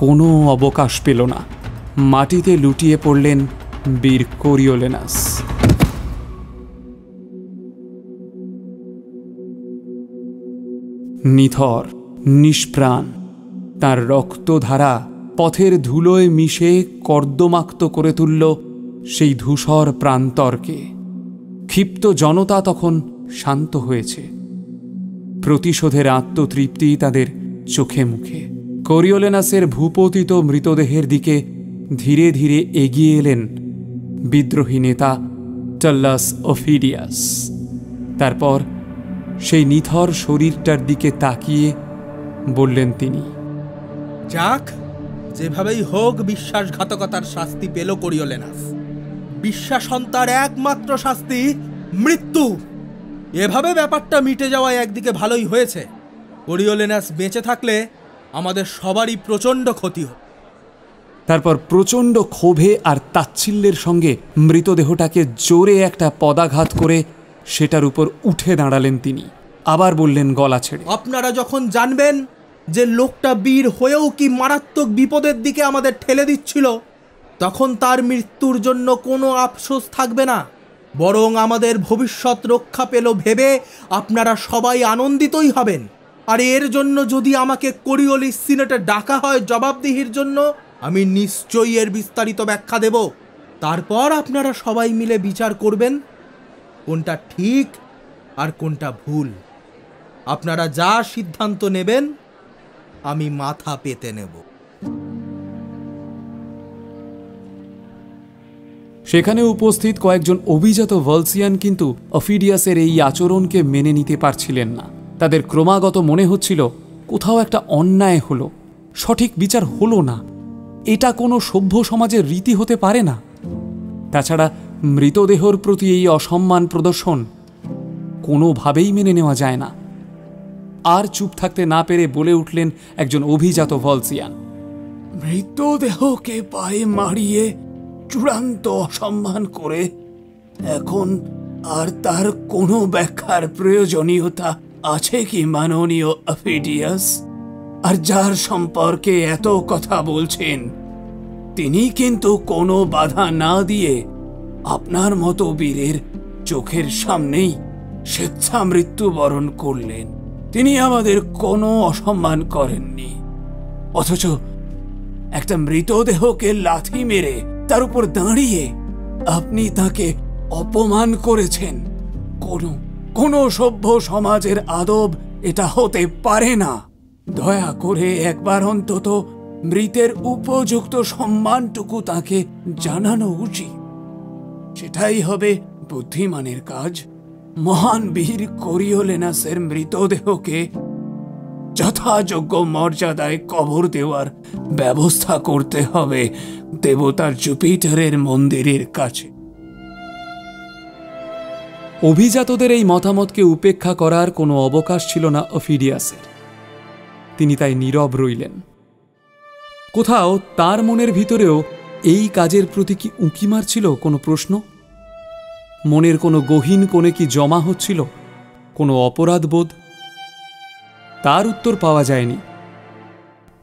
কোনো অবকাশ পেল না। মাটিতে লুটিয়ে পড়লেন বীর কোরিওলেনাস। নিথর, নিষ্প্রাণ, তার রক্তধারা পথের ধুলোয় মিশে কর্দমাক্ত করে তুলল সেই ধূসর প্রান্তরকে। ক্ষিপ্ত জনতা তখন শান্ত হয়েছে। প্রতিশোধের আত্মতৃপ্তি তাদের চোখে মুখে। কোরিওলেনাসের ভূপতিত মৃতদেহের দিকে ধীরে ধীরে এগিয়ে এলেন বিদ্রোহী নেতা টাল্লাস অফিডিয়াস। তারপর সেই নিথর শরীরটার দিকে তাকিয়ে বললেন তিনি, যাক, যেভাবেই হোক বিশ্বাসঘাতকতার শাস্তি পেল কোরিওলেনাস। বিশ্বাসন্তার একমাত্র শাস্তি মৃত্যু। এভাবে ব্যাপারটা মিটে যাওয়ায় একদিকে ভালোই হয়েছে। কোরিওলেনাস বেঁচে থাকলে আমাদের সবারই প্রচণ্ড ক্ষতি হতো। তারপর প্রচণ্ড ক্ষোভে আর তাচ্ছিল্যের সঙ্গে মৃতদেহটাকে জোরে একটা পদাঘাত করে সেটার উপর উঠে দাঁড়ালেন তিনি। আবার বললেন গলা ছেড়ে, আপনারা যখন জানবেন যে লোকটা বীর হয়েও কি মারাত্মক বিপদের দিকে আমাদের ঠেলে দিচ্ছিল, তখন তার মৃত্যুর জন্য কোনো আফসোস থাকবে না, বরং আমাদের ভবিষ্যৎ রক্ষা পেল ভেবে আপনারা সবাই আনন্দিতই হবেন। আর এর জন্য যদি আমাকে কোরিওলি সিনেটে ডাকা হয় জবাবদিহির জন্য, আমি নিশ্চয়ই এর বিস্তারিত ব্যাখ্যা দেব। তারপর আপনারা সবাই মিলে বিচার করবেন কোনটা ঠিক আর কোনটা ভুল। আপনারা যা সিদ্ধান্ত নেবেন আমি মাথা পেতে নেব। সেখানে উপস্থিত কয়েকজন অভিজাত ভলসিয়ান কিন্তু অফিডিয়াসের এই আচরণকে মেনে নিতে পারছিলেন না। তাদের ক্রমাগত মনে হচ্ছিল কোথাও একটা অন্যায় হলো, সঠিক বিচার হলো না। এটা কোনো সভ্য সমাজের রীতি হতে পারে না। তাছাড়া মৃতদেহর প্রতি এই অসম্মান প্রদর্শন কোনোভাবেই মেনে নেওয়া যায় না। আর চুপ থাকতে না পেরে বলে উঠলেন একজন অভিজাত ভলসিয়ান, মৃতদেহকে পায়ে মারিয়ে চূড়ান্ত অসম্মান করে এখন আর তার কোনো ব্যাখ্যার প্রয়োজনীয়তা আছে কি মাননীয় অফিডিয়াস? আর যার সম্পর্কে এত কথা বলছেন তিনি কিন্তু কোনো বাধা না দিয়ে আপনার মতো বীরের চোখের সামনেই স্বেচ্ছা মৃত্যুবরণ করলেন। তিনি আমাদের কোনো অসম্মান করেননি, অথচ একটা মৃতদেহকে লাথি মেরে তার উপর দাঁড়িয়ে আপনি তাকে অপমান করেছেন। কোনো সভ্য সমাজের আদব এটা হতে পারে না। দয়া করে একবার অন্তত মৃতের উপযুক্ত সম্মানটুকু তাকে জানানো উচিত। সেটাই হবে বুদ্ধিমানের কাজ। মহান বীর কোরিওলেনাসের মৃতদেহকে যথাযোগ্য মর্যাদায় কবর দেওয়ার ব্যবস্থা করতে হবে দেবতার জুপিটারের মন্দিরের কাছে। অভিজাতদের এই মতামতকে উপেক্ষা করার কোনো অবকাশ ছিল না অফিডিয়াসের। তিনি তাই নীরব রইলেন। কোথাও তার মনের ভিতরেও এই কাজের প্রতি কি উঁকি মারছিল কোনো প্রশ্ন? মনের কোনো গহীন কোণে কি জমা হচ্ছিল কোনো অপরাধবোধ? তার উত্তর পাওয়া যায়নি।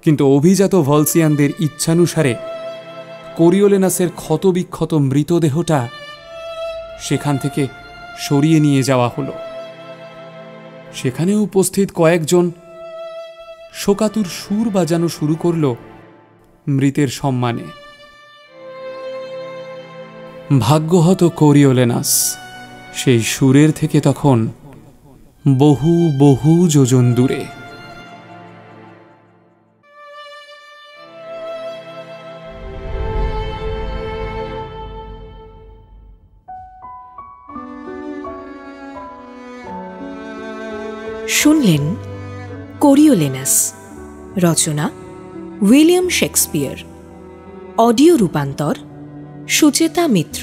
কিন্তু অভিজাত ভলসিয়ানদের ইচ্ছানুসারে কোরিওলেনাসের ক্ষতবিক্ষত মৃতদেহটা সেখান থেকে সরিয়ে নিয়ে যাওয়া হলো। সেখানে উপস্থিত কয়েকজন শোকাতুর সুর বাজানো শুরু করল মৃতের সম্মানে। ভাগ্যহত কোরিওলেনাস সেই সুরের থেকে তখন বহু বহু যোজন দূরে। শুনলেন কোরিওলেনাস, রচনা উইলিয়াম শেক্সপিয়ার, অডিও রূপান্তর সুচেতা মিত্র,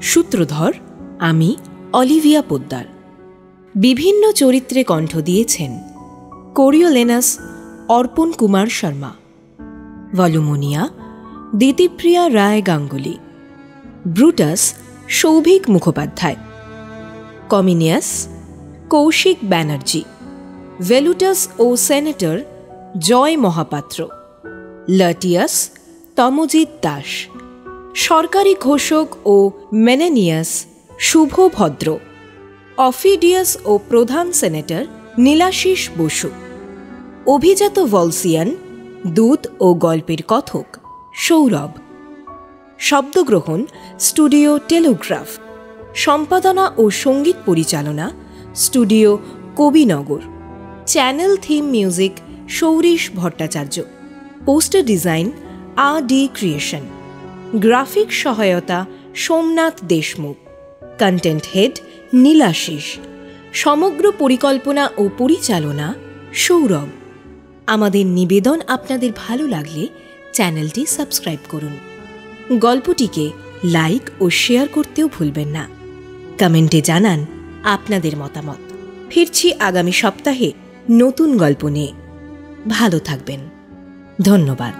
সূত্রধর আমি অলিভিয়া পোদ্দার। বিভিন্ন চরিত্রে কণ্ঠ দিয়েছেন কোরিওলেনাস অর্পণ কুমার শর্মা, ভলুমোনিয়া দিতিপ্রিয়া রায় গাঙ্গুলি, ব্রুটাস সৌভিক মুখোপাধ্যায়, কমিনিয়াস কৌশিক ব্যানার্জি, ভেলুটাস ও সেনেটর জয় মহাপাত্র, লাটিয়াস তমজিৎ দাস, সরকারি ঘোষক ও মেনেনিয়াস শুভ ভদ্র, অফিডিয়াস ও প্রধান সেনেটর নীলাশিস বসু, অভিজাত ভলসিয়ান দূত ও গল্পের কথক সৌরভ। শব্দগ্রহণ স্টুডিও টেলিগ্রাফ, সম্পাদনা ও সঙ্গীত পরিচালনা studio Kabinagar, channel theme music Sourish Bhattacharya, poster design আ.ডি. ক্রিয়েশন, গ্রাফিক সহায়তা সোমনাথ দেশমুখ, কন্টেন্ট হেড নীলাশিস, সমগ্র পরিকল্পনা ও পরিচালনা সৌরভ। আমাদের নিবেদন আপনাদের ভালো লাগলে চ্যানেলটি সাবস্ক্রাইব করুন। গল্পটিকে লাইক ও শেয়ার করতেও ভুলবেন না। কমেন্টে জানান আপনাদের মতামত। ফিরছি আগামী সপ্তাহে নতুন গল্প নিয়ে। ভালো থাকবেন। ধন্যবাদ।